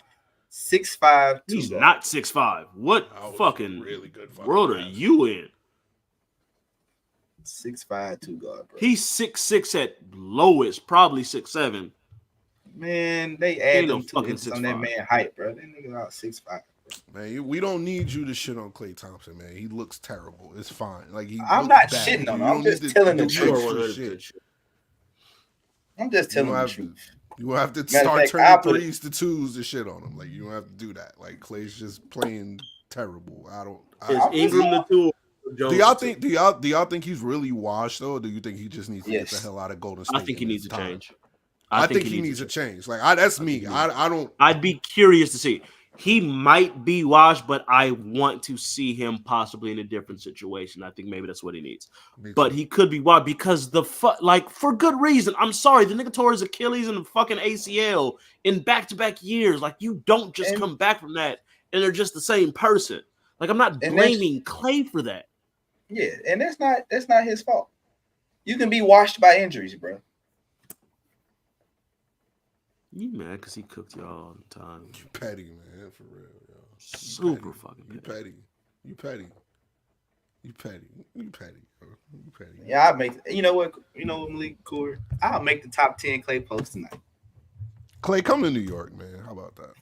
6'5", 2 He's guard. not 6'5". What I was fucking really good fucking world are math. you in? 6'5", 2 guard, bro. He's 6'6" at lowest, probably 6'7". Man, they ain't add no them two fucking inches on that 6'5". man height, bro. That nigga out 6'5". Man, we don't need you to shit on Klay Thompson, man. He looks terrible. It's fine. Like I'm looks not bad. shitting on You him. I'm don't just need to telling the do truth. extra 100% shit. I'm just telling don't the have to- truth. You will have to Matter of start fact, I'll turning put it- 3s to 2s to shit on him. Like you don't have to do that. Like Klay's just playing terrible. Is I'm Ingram the 2? Or Jones do y'all the 2? think do y'all think he's really washed though? Or do you think he just needs to get the Yes. hell out of Golden State? I think he in needs his to time? change. I think he needs a change. Like that's me. I don't. I'd be curious to see. He might be washed, but I want to see him possibly in a different situation. I think maybe that's what he needs. But he could be washed because like for good reason. I'm sorry, the nigga tore his Achilles and the fucking ACL in back-to-back years. Like you don't just come back from that and they're just the same person. Like I'm not blaming Clay for that. Yeah, and that's not his fault. You can be washed by injuries, bro. You mad because he cooked y'all all the time. You petty, man, for real, yo. Super fucking petty. You petty. You petty. You petty. Bro. You petty. Yeah, I'll make. You know what, Malik Cool. I'll make the top 10 Clay posts tonight. Clay, come to New York, man. How about that?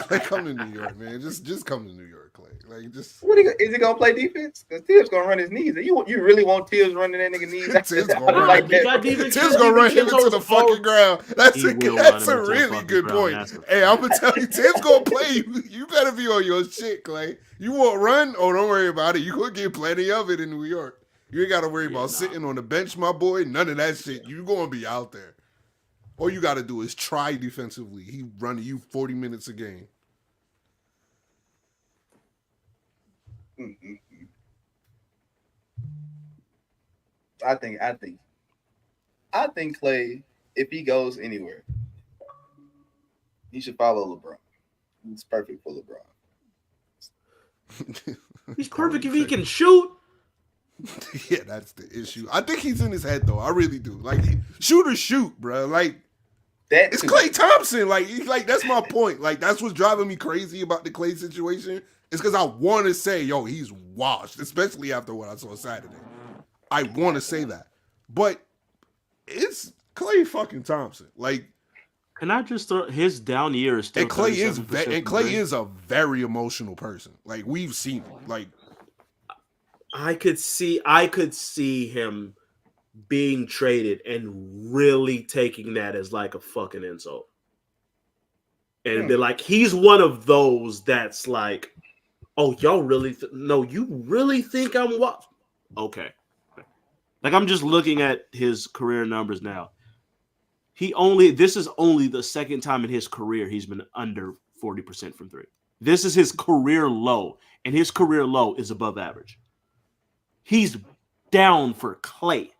Clay, come to New York, man. Just come to New York, Clay. Like, just. Is he gonna play defense? Because Tibbs gonna run his knees. You really want Tibbs running that nigga knees? Tibbs gonna run. Tibbs gonna run him into the fucking ground. That's a really good point. Hey, I'm gonna tell you, Tibbs gonna play you. You better be on your shit, Clay. You won't run? Oh, don't worry about it. You gonna get plenty of it in New York. You ain't gotta worry about sitting on the bench, my boy. None of that shit. You gonna be out there. All you got to do is try defensively. He running you 40 minutes a game. I think Clay, if he goes anywhere, he should follow LeBron. He's perfect for LeBron. He's perfect if he can shoot. Yeah, that's the issue. I think he's in his head though. I really do. Like, shoot or shoot, bro. Like. It's Klay Thompson. Like that's my point. Like that's what's driving me crazy about the Klay situation. Is because I want to say, yo, he's washed, especially after what I saw Saturday. I want to say that, but it's Klay fucking Thompson. Like, can I just throw his down year is still? And Klay is a very emotional person. Like we've seen it. Like I could see him being traded and really taking that as like a fucking insult. And be like, he's one of those that's like, oh, y'all really no, you really think I'm what? Okay. Like I'm just looking at his career numbers now. This is only the second time in his career he's been under 40% from three. This is his career low, and his career low is above average. He's down for Klay.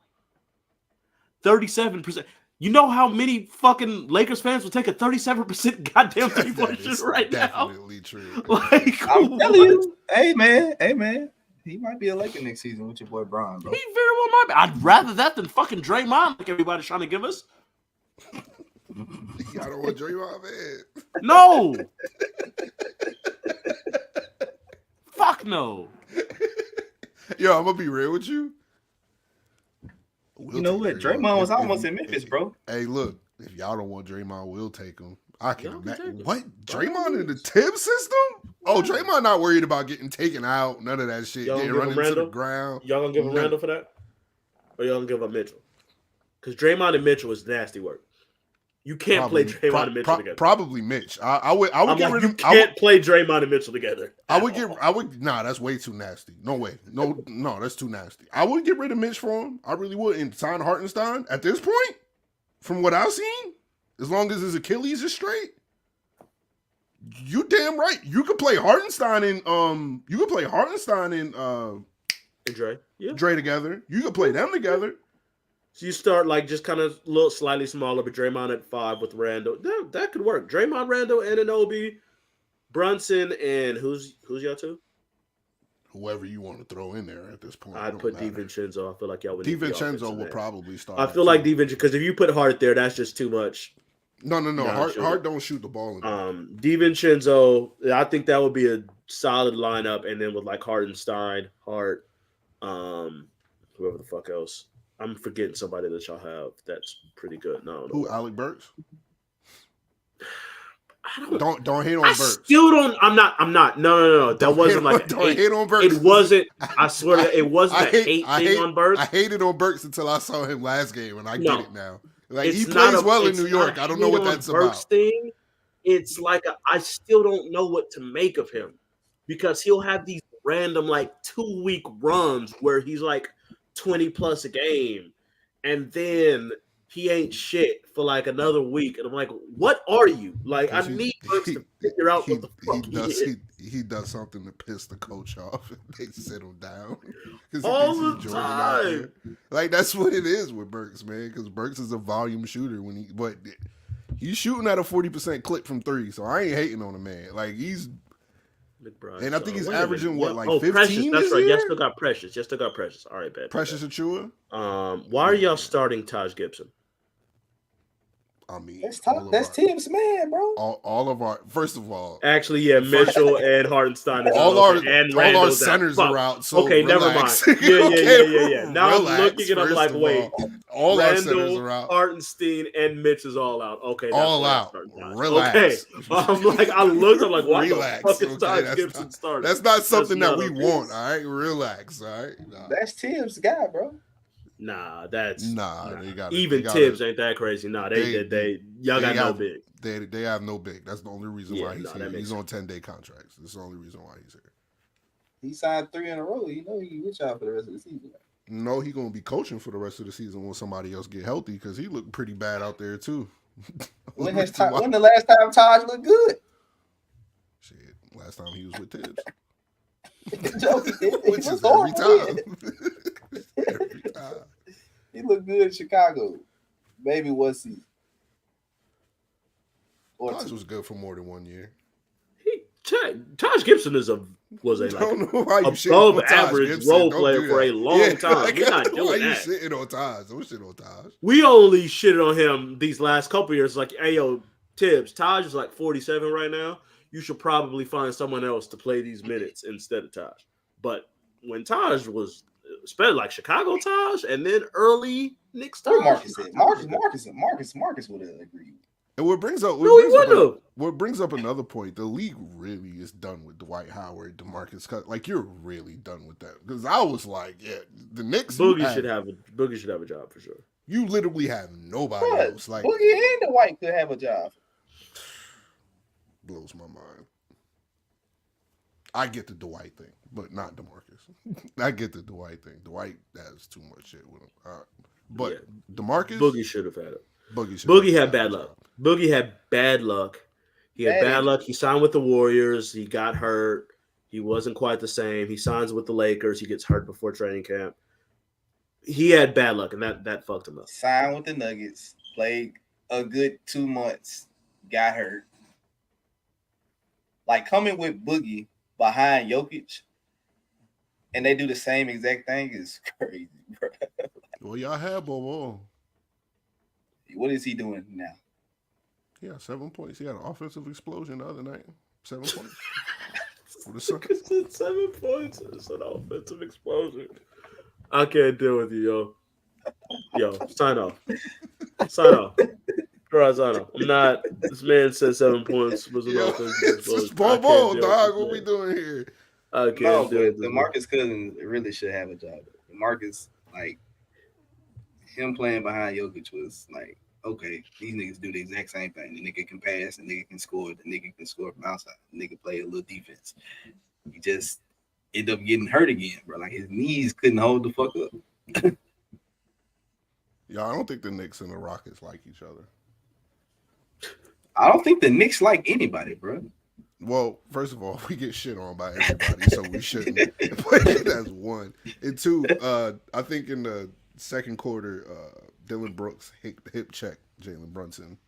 37%. You know how many fucking Lakers fans will take a 37% goddamn three-point shot right now? Definitely true. Like, I'm telling you, hey man, he might be a Laker next season with your boy Bron, bro. He very well might be. I'd rather that than fucking Draymond, like everybody's trying to give us. I don't want Draymond, man. No. Fuck no. Yo, I'm gonna be real with you. You know what? Draymond was almost in Memphis, bro. Hey, look, if y'all don't want Draymond, we'll take him. I can imagine. What? Draymond in the Tibbs system? Oh, Draymond not worried about getting taken out. None of that shit. Getting run into the ground. Y'all gonna give him Randall for that? Or y'all gonna give him Mitchell? Because Draymond and Mitchell is nasty work. You can't play Draymond and Mitchell together. Probably Mitch. I would get rid of him. You can't play Draymond and Mitchell together. Nah, that's way too nasty. No way. No, that's too nasty. I would get rid of Mitch for him. I really would. And sign Hartenstein at this point, from what I've seen, as long as his Achilles is straight, you damn right. You could play Hartenstein and Dre. Yeah. Dre together. You could play them together. So you start like just kind of a little slightly smaller, but Draymond at 5 with Randall. That could work. Draymond, Randall, Anunoby, Brunson, and who's y'all two? Whoever you want to throw in there at this point. I'd put DiVincenzo. I feel like y'all would. DiVincenzo will probably start. I feel like DiVincenzo, because if you put Hart there, that's just too much. No. Hart don't shoot the ball in there. DiVincenzo, I think that would be a solid lineup, and then with like Hartenstein, Hart, whoever the fuck else. I'm forgetting somebody that y'all have that's pretty good. No, who? Alec Burks? Don't hate on Burks. Still don't. I'm not. No. That wasn't like don't hate on Burks. It wasn't. I swear to God, it wasn't an 8 thing on Burks. I hated on Burks until I saw him last game, and I get it now. Like he plays well in New York. I don't know what that's Burks about. Thing. It's like I still don't know what to make of him because he'll have these random like 2-week runs where he's like 20 plus a game, and then he ain't shit for like another week, and I'm like, what are you? Like, I need Burks to figure out what the fuck he is. He does something to piss the coach off, and they sit him down because he All thinks the he's Jordan out there. time. Like that's what it is with Burks, man. Because Burks is a volume shooter but he's shooting at a 40% clip from three, so I ain't hating on the man. Like he's. McBride, And I think he's wait a averaging minute. what, like 15 Precious. That's this right. year? Y'all still got Precious. Y'all still got Precious. All right, bad. Precious Achua? Why are y'all starting Taj Gibson? I mean, that's Tim's man, bro. All of our, first of all, Actually, yeah, Mitchell and Hartenstein is all out, all our centers are out. So okay, relax. never mind. Yeah. Now relax, I'm looking and I'm like, wait, all our centers Randall, are out. Hartenstein, and Mitch is all out. Okay, that's all why out. I'm Relax. Okay, I'm like, I looked. I'm like, why relax. the fuck is Taj Gibson starting? That's not something that we okay. want. All right, relax. All right, That's Tim's guy, bro. Nah, that's They got even Tibbs ain't that crazy. Nah, y'all got no big. They have no big. That's the only reason why he's here. He's on 10-day contracts. That's the only reason why he's here. He signed 3 in a row. You know he with y'all for the rest of the season. No, he gonna be coaching for the rest of the season when somebody else get healthy because he looked pretty bad out there too. When the last time Taj looked good? Shit, last time he was with Tibbs. Which is every time. Every time. He looked good in Chicago. Maybe one season. Taj was good for more than 1 year. Taj Gibson was above average role player for a long time. We're not doing why that. You shitting on Taj? Don't shit on Taj. We only shitted on him these last couple years. Like, hey, yo, Tibbs, Taj is like 47 right now. You should probably find someone else to play these minutes instead of Taj. But when Taj was, especially like Chicago Taj, and then early Knicks Taj. Marcus would have agreed. And what brings up another point, the league really is done with Dwight Howard, DeMarcus Cousins. Like you're really done with that. Because I was like, yeah, the Knicks Boogie should have a job for sure. You literally have nobody else. Like Boogie and Dwight could have a job. Blows my mind. I get the Dwight thing, but not DeMarcus. I get the Dwight thing. Dwight has too much shit with him. But DeMarcus, Boogie should have had it. Boogie had bad luck. Boogie had bad luck. He had bad luck. He signed with the Warriors. He got hurt. He wasn't quite the same. He signs with the Lakers. He gets hurt before training camp. He had bad luck, and that fucked him up. Signed with the Nuggets. Played a good 2 months. Got hurt. Like coming with Boogie behind Jokic, and they do the same exact thing is crazy, bro. Well, y'all have Bobo. What is he doing now? Yeah, 7 points. He had an offensive explosion the other night. 7 points. For the 7 points. It's an offensive explosion. I can't deal with you, yo. Sign off. Sign off. I'm not. This man said 7 points was an offensive explosion. It's Bobo, dog. What we doing here? I can't deal with the Marcus Cousins really should have a job. Marcus, like him playing behind Jokic was like, okay, these niggas do the exact same thing. The nigga can pass, the nigga can score, the nigga can score from outside, the nigga play a little defense. He just ended up getting hurt again, bro. Like his knees couldn't hold the fuck up. Yeah, I don't think the Knicks and the Rockets like each other. I don't think the Knicks like anybody, bro. Well, first of all, we get shit on by everybody, so we shouldn't. That's one. And two, I think in the second quarter, Dylan Brooks hip checked Jalen Brunson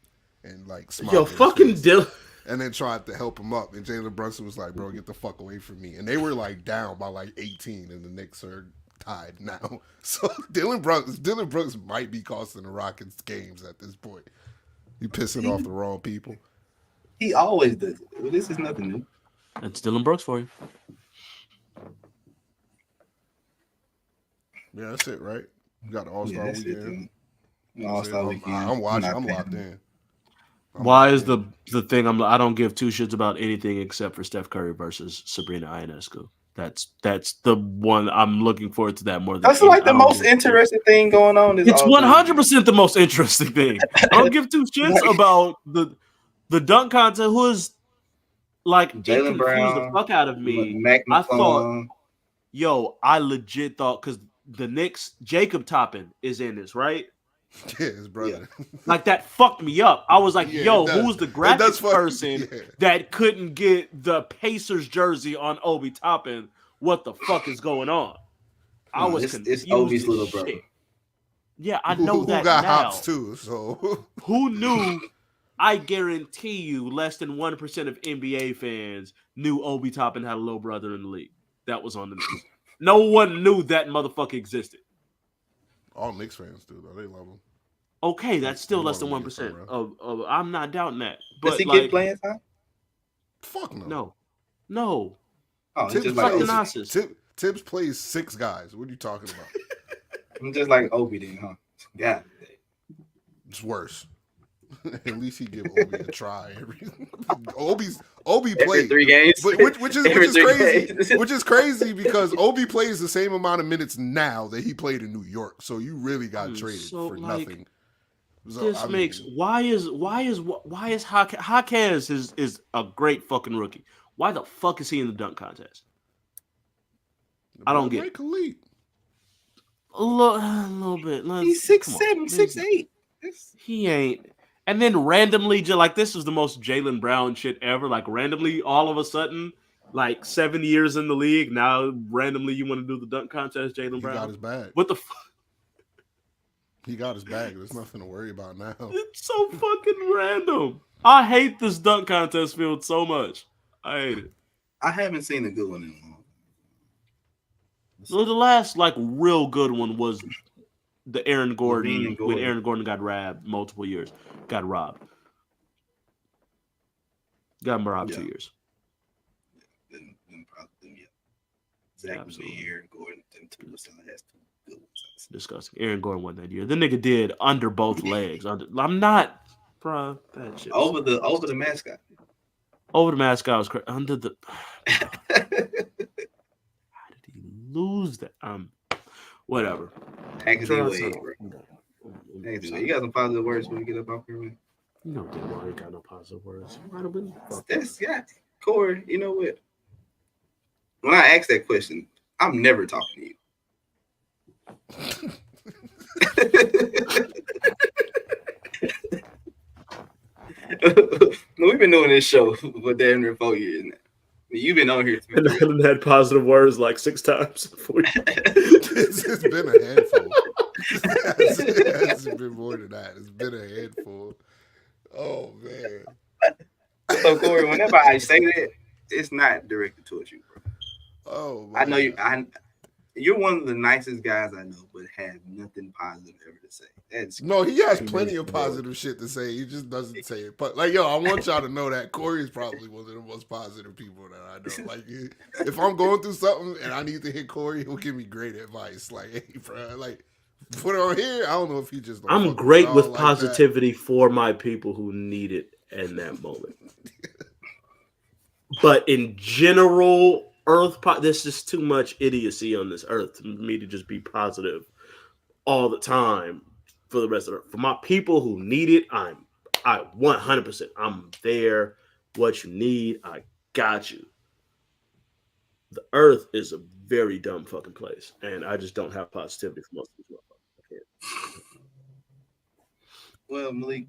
and like smiled. Yo, fucking Dylan. And then tried to help him up. And Jalen Brunson was like, bro, get the fuck away from me. And they were like down by like 18, and the Knicks are tied now. So Dylan Brooks might be costing the Rockets games at this point. You pissing off the wrong people. He always does it. Well, this is nothing new. That's Dylan Brooks for you. Yeah, that's it, right? You got the All-Star weekend. All-Star weekend. I'm watching. I'm locked in. Why is the thing I don't give two shits about anything except for Steph Curry versus Sabrina Ionescu. That's the one I'm looking forward to that more than that's like the most interesting thing going on. It's 100% the most interesting thing. I don't give two shits about the dunk contest. Who is like Jaylen Brown, the fuck out of me. I thought, I legit thought because the Knicks Jacob Toppin is in this, right? Yeah, his brother. Like that fucked me up. I was like, Yeah, yo, it does. who's the It does graphics fuck- person yeah. that couldn't get the Pacers jersey on Obi Toppin? What the fuck is going on? I was confused. It's Obi's as little shit. brother. Yeah, I know Who that got now. hops too, so Who knew? I guarantee you, less than 1% of NBA fans knew Obi Toppin had a little brother in the league. That was on the news. No one knew that motherfucker existed. all Knicks fans do though. They love him. Okay, that's still They less than want him to 1% get somewhere. of. I'm not doubting that. But Does he like, get playing time? Fuck no. no. Oh, it's Tibbs just like fucking Obi. nonsense. Tibbs plays 6 guys. What are you talking about? I'm just like Obi then, huh? God. It's worse. At least he give Obi a try. Obi Every played 3 games. But which is Every 3 crazy. games. Which is crazy because Obi plays the same amount of minutes now that he played in New York. So you really got traded so, for like, nothing. So, This I makes mean, why is Jaquez is a great fucking rookie. Why the fuck is he in the dunk contest? I don't get it. Khalid. A little bit. He's Come on. 6'7", 6'8". He ain't. And then randomly, like this is the most Jaylen Brown shit ever. Like randomly, all of a sudden, like 7 years in the league, now randomly you want to do the dunk contest, Jaylen Brown. He got his bag. What the fuck? He got his bag. There's nothing to worry about now. It's so fucking random. I hate this dunk contest field so much. I hate it. I haven't seen a good one in a long time. So the last like real good one was the Aaron Gordon Levine when Aaron Gordon got robbed multiple years. Got robbed. Got him robbed 2 years. Then probably them, yeah. Zach Absolutely. Levine, Aaron Gordon, them two has 2 good ones. Disgusting. Aaron Gordon won that year. The nigga did under both legs. I'm not, bro. That shit. Over the mascot. Over the mascot was crazy. Under the. How did he lose that? Whatever. Packaging away, bro. You got some positive words when we get up off here, man. You know damn well I ain't got no positive words. That's Corey. You know what? When I ask that question, I'm never talking to you. We've been doing this show for damn near 4 years now. You've been on here. And I haven't had positive words like 6 times before. It's been a handful. It hasn't been more than that. It's been a handful. Oh man. So Corey, whenever I say that, it's not directed towards you, bro. Oh man. I know you. You're one of the nicest guys I know, but have nothing positive ever to say. No, he has plenty of positive shit to say. He just doesn't say it. But like, yo, I want y'all to know that Corey's probably one of the most positive people that I know. Like, if I'm going through something and I need to hit Corey, he'll give me great advice. Like, hey, bro, like, put it on here. I don't know if he just. I'm great with positivity for my people who need it in that moment. But in general, there's just too much idiocy on this earth for me to just be positive all the time for the rest of it. For my people who need it, I 100%. I'm there. What you need, I got you. The earth is a very dumb fucking place, and I just don't have positivity for most of these motherfuckers. I can't. Well, Malik,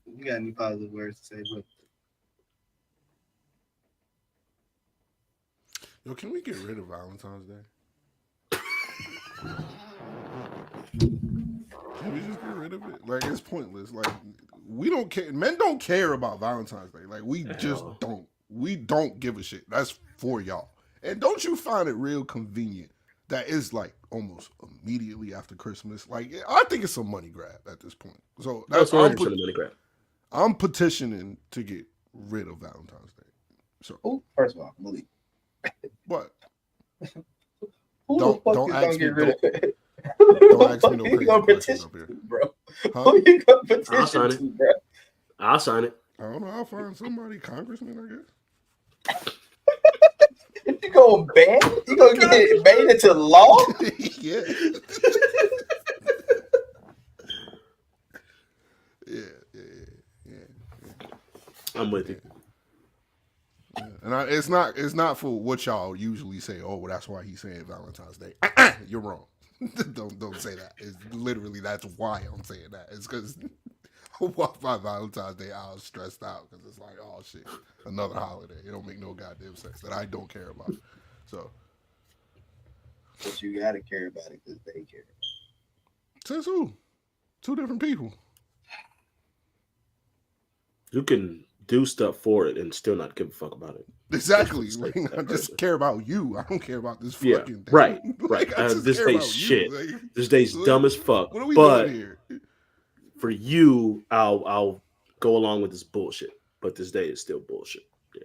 you got any positive words to say? But Yo, can we get rid of Valentine's Day? Can we just get rid of it? Like, it's pointless. Like, we don't care. Men don't care about Valentine's Day. Like, we just don't. We don't give a shit. That's for y'all. And don't you find it real convenient that it's like almost immediately after Christmas? Like, I think it's a money grab at this point. So that's 100% a money grab. I'm petitioning to get rid of Valentine's Day. So, first of all, Malik, what? who Don't- the fuck don't is ask gonna me- get rid of it? Don't ask me no Who crazy gonna questions petition up here. to, bro? Huh? Who you gonna I'll petition sign to, it. bro? I'll sign it. I don't know. I'll find somebody, congressman, I guess. You gonna ban? You gonna get it made into law? Yeah. Yeah. I'm with you. And it's not for what y'all usually say. Oh, well, that's why he's saying Valentine's Day. You're wrong. Don't say that. It's literally that's why I'm saying that. It's because I walk by Valentine's Day, I was stressed out because it's like, oh shit, another holiday. It don't make no goddamn sense that I don't care about. So, But you gotta care about it because they care. says who? Two different people. You can do stuff for it and still not give a fuck about it. Exactly. Like, I just care about you. I don't care about this fucking thing. Right. Like, I just This care day's about shit. you. Like, This day's dumb as fuck. what are we but doing here? for you, I'll go along with this bullshit. But this day is still bullshit. Yeah.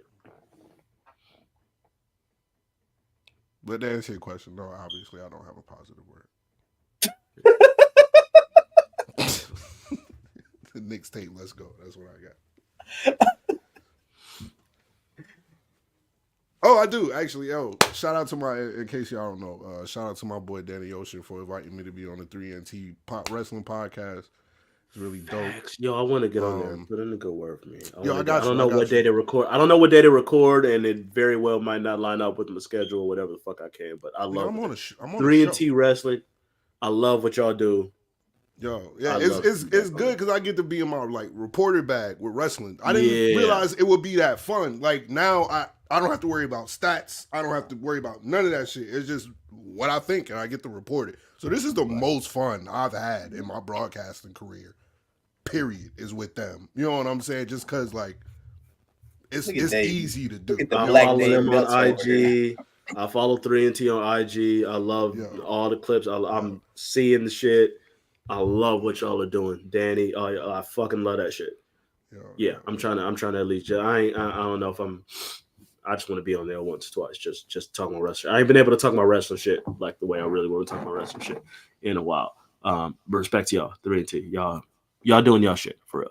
But to answer your question, no, obviously I don't have a positive word. The Knicks tape, let's go. That's what I got. Oh, I do actually. Shout out to in case y'all don't know, shout out to my boy Danny Ocean for inviting me to be on the 3NT Wrestling Podcast. It's really dope. Yo, I want to get on there and put in a good word for me. I got you. I don't know what day they record. I don't know what day they record, and it very well might not line up with my schedule or whatever the fuck I can. But I love I'm on 3NT Wrestling. I love what y'all do. Yo, yeah, it's good because I get to be in my like reporter bag with wrestling. I didn't realize it would be that fun. Like now, I don't have to worry about stats. I don't have to worry about none of that shit. It's just what I think, and I get to report it. So this is the most fun I've had in my broadcasting career. Period, is with them. You know what I'm saying? Just because like it's easy to do. I follow them on IG. I follow 3NT on IG. I love all the clips. I'm seeing the shit. I love what y'all are doing, Danny. I fucking love that shit. Yeah, I'm trying to at least. I don't know if I just want to be on there once or twice, just talking about wrestling. I ain't been able to talk about wrestling shit like the way I really want to talk about wrestling shit in a while. Respect to y'all, 3NT. Y'all doing y'all shit for real.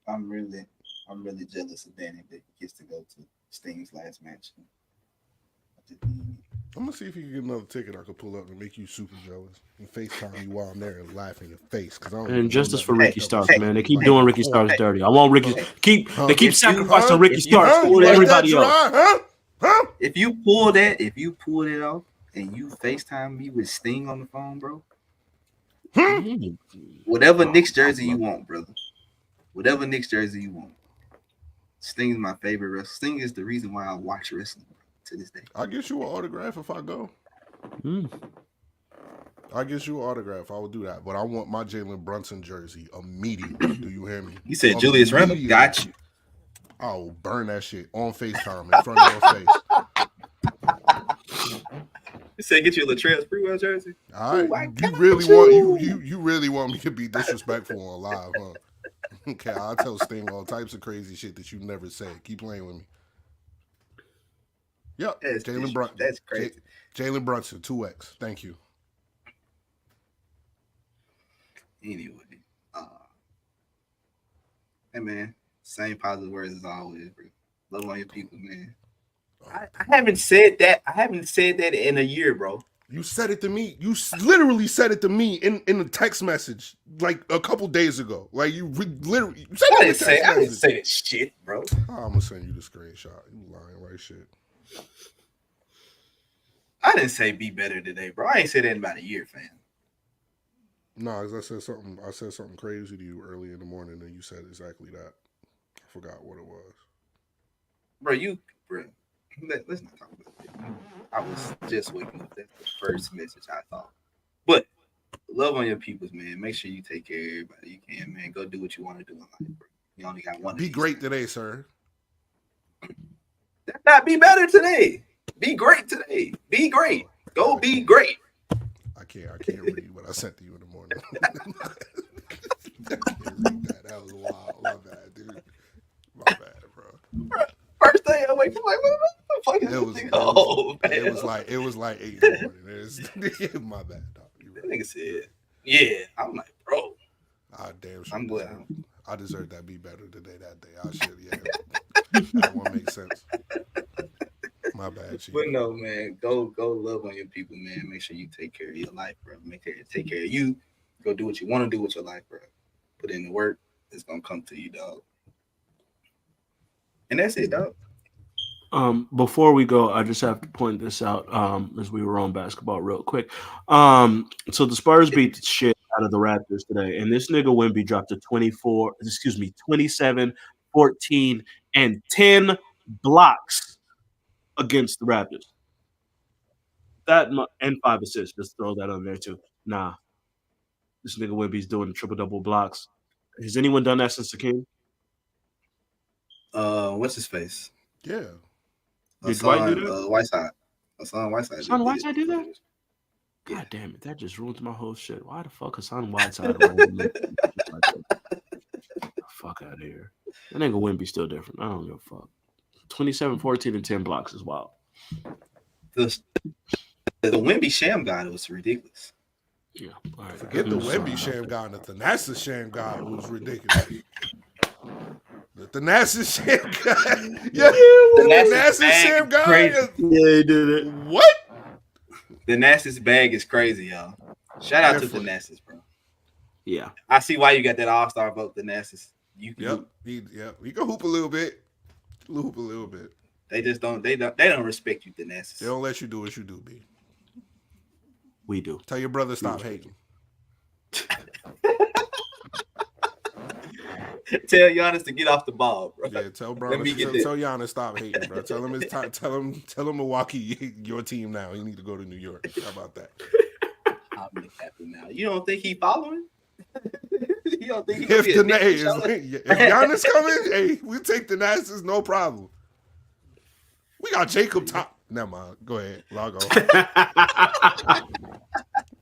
I'm really jealous of Danny that he gets to go to Sting's last match. I'm gonna see if you can get another ticket I could pull up and make you super jealous and FaceTime you while I'm there and laugh in your face. And justice for Ricky Starks, man. They keep doing Ricky Starks dirty. I want Ricky. They keep sacrificing Ricky Starks for everybody else. If you pull it off and you FaceTime me with Sting on the phone, bro. Whatever Knicks jersey you want, brother. Whatever Knicks jersey you want. Sting is my favorite wrestler. Sting is the reason why I watch wrestling to this day. I'll get you an autograph if I go. I'll get you an autograph. I will do that. But I want my Jalen Brunson jersey immediately. Do you hear me? You said Julius Randle? Got you. I'll burn that shit on FaceTime in front of your face. You said get you a Latrell Sprewell jersey? All right. You really want me to be disrespectful on live, huh? Okay, I'll tell Sting all types of crazy shit that you never said. Keep playing with me. Yep, Jalen Brunson. That's crazy. Jalen Brunson, 2X. Thank you. Anyway, hey man, same positive words as always, bro. Love on your people, man. I haven't said that. I haven't said that in a year, bro. You said it to me. You literally said it to me in a text message like a couple days ago. Like you literally. You said I didn't say that shit, bro. I'm gonna send you the screenshot. You lying right shit. I didn't say be better today, bro. I ain't said that in about a year, fam. No, because I said something crazy to you early in the morning, and you said exactly that. I forgot what it was. Bro, let's not talk about that. I was just waking up. That's the first message I thought. But love on your peoples, man. Make sure you take care of everybody you can, man. Go do what you want to do in life, bro. You only got one. Be great today, sir. That's not be better today. Be great today. Be great. Go be great. I can't read what I sent to you in the morning. I can't read that. That was wild. My bad, dude. My bad, bro. First day I wake up like, what the fuck is this thing? It was like 8 in the morning. My bad, dog. That nigga said, yeah. I'm like, bro. Damn sure. I'm glad. I deserve that be better today that day. I should, yeah. That one makes sense. My bad, Chief. But no, man, go love on your people, man. Make sure you take care of your life, bro. Take care of you. Go do what you want to do with your life, bro. Put in the work. It's gonna come to you, dog. And that's it, dog. Before we go, I just have to point this out. As we were on basketball real quick. So the Spurs beat the shit out of the Raptors today, and this nigga Wemby dropped a 27, 14, and 10 blocks against the Raptors. And 5 assists. Just throw that on there too. Nah, this nigga Wemby's doing triple double blocks. Has anyone done that since the King? What's his face? Yeah. Did Dwight do that? Whiteside. Hassan Whiteside. Hassan Whiteside do that? God damn it! That just ruins my whole shit. Why the fuck Hassan Whiteside? Fuck out of here. That nigga Wemby still different. I don't give a fuck. 27, 14, and 10 blocks is wild. The Wemby sham guy was ridiculous. Yeah. All right. Forget the Wemby sham guy. The Thanasis sham guy was ridiculous. The Thanasis sham guy. Yeah. The Thanasis sham guy. Crazy. Yeah, he did it. What? The Thanasis bag is crazy, y'all. Shout out to the Thanasis, bro. Yeah. I see why you got that all-star vote, the Thanasis. You can hoop. He can hoop a little bit. Hoop a little bit. They just don't respect you, Thanasis. They don't let you do what you do, B. We do. Tell your brother stop hating. Tell Giannis to get off the ball, bro. Yeah, tell Giannis stop hating, bro. Tell him it's time. Tell him Milwaukee, your team now. You need to go to New York. How about that? I'll make happen now. You don't think he following? You don't think if Giannis coming, hey, we take the Nasties, no problem. We got Jacob Top. Never mind. Go ahead. Log on.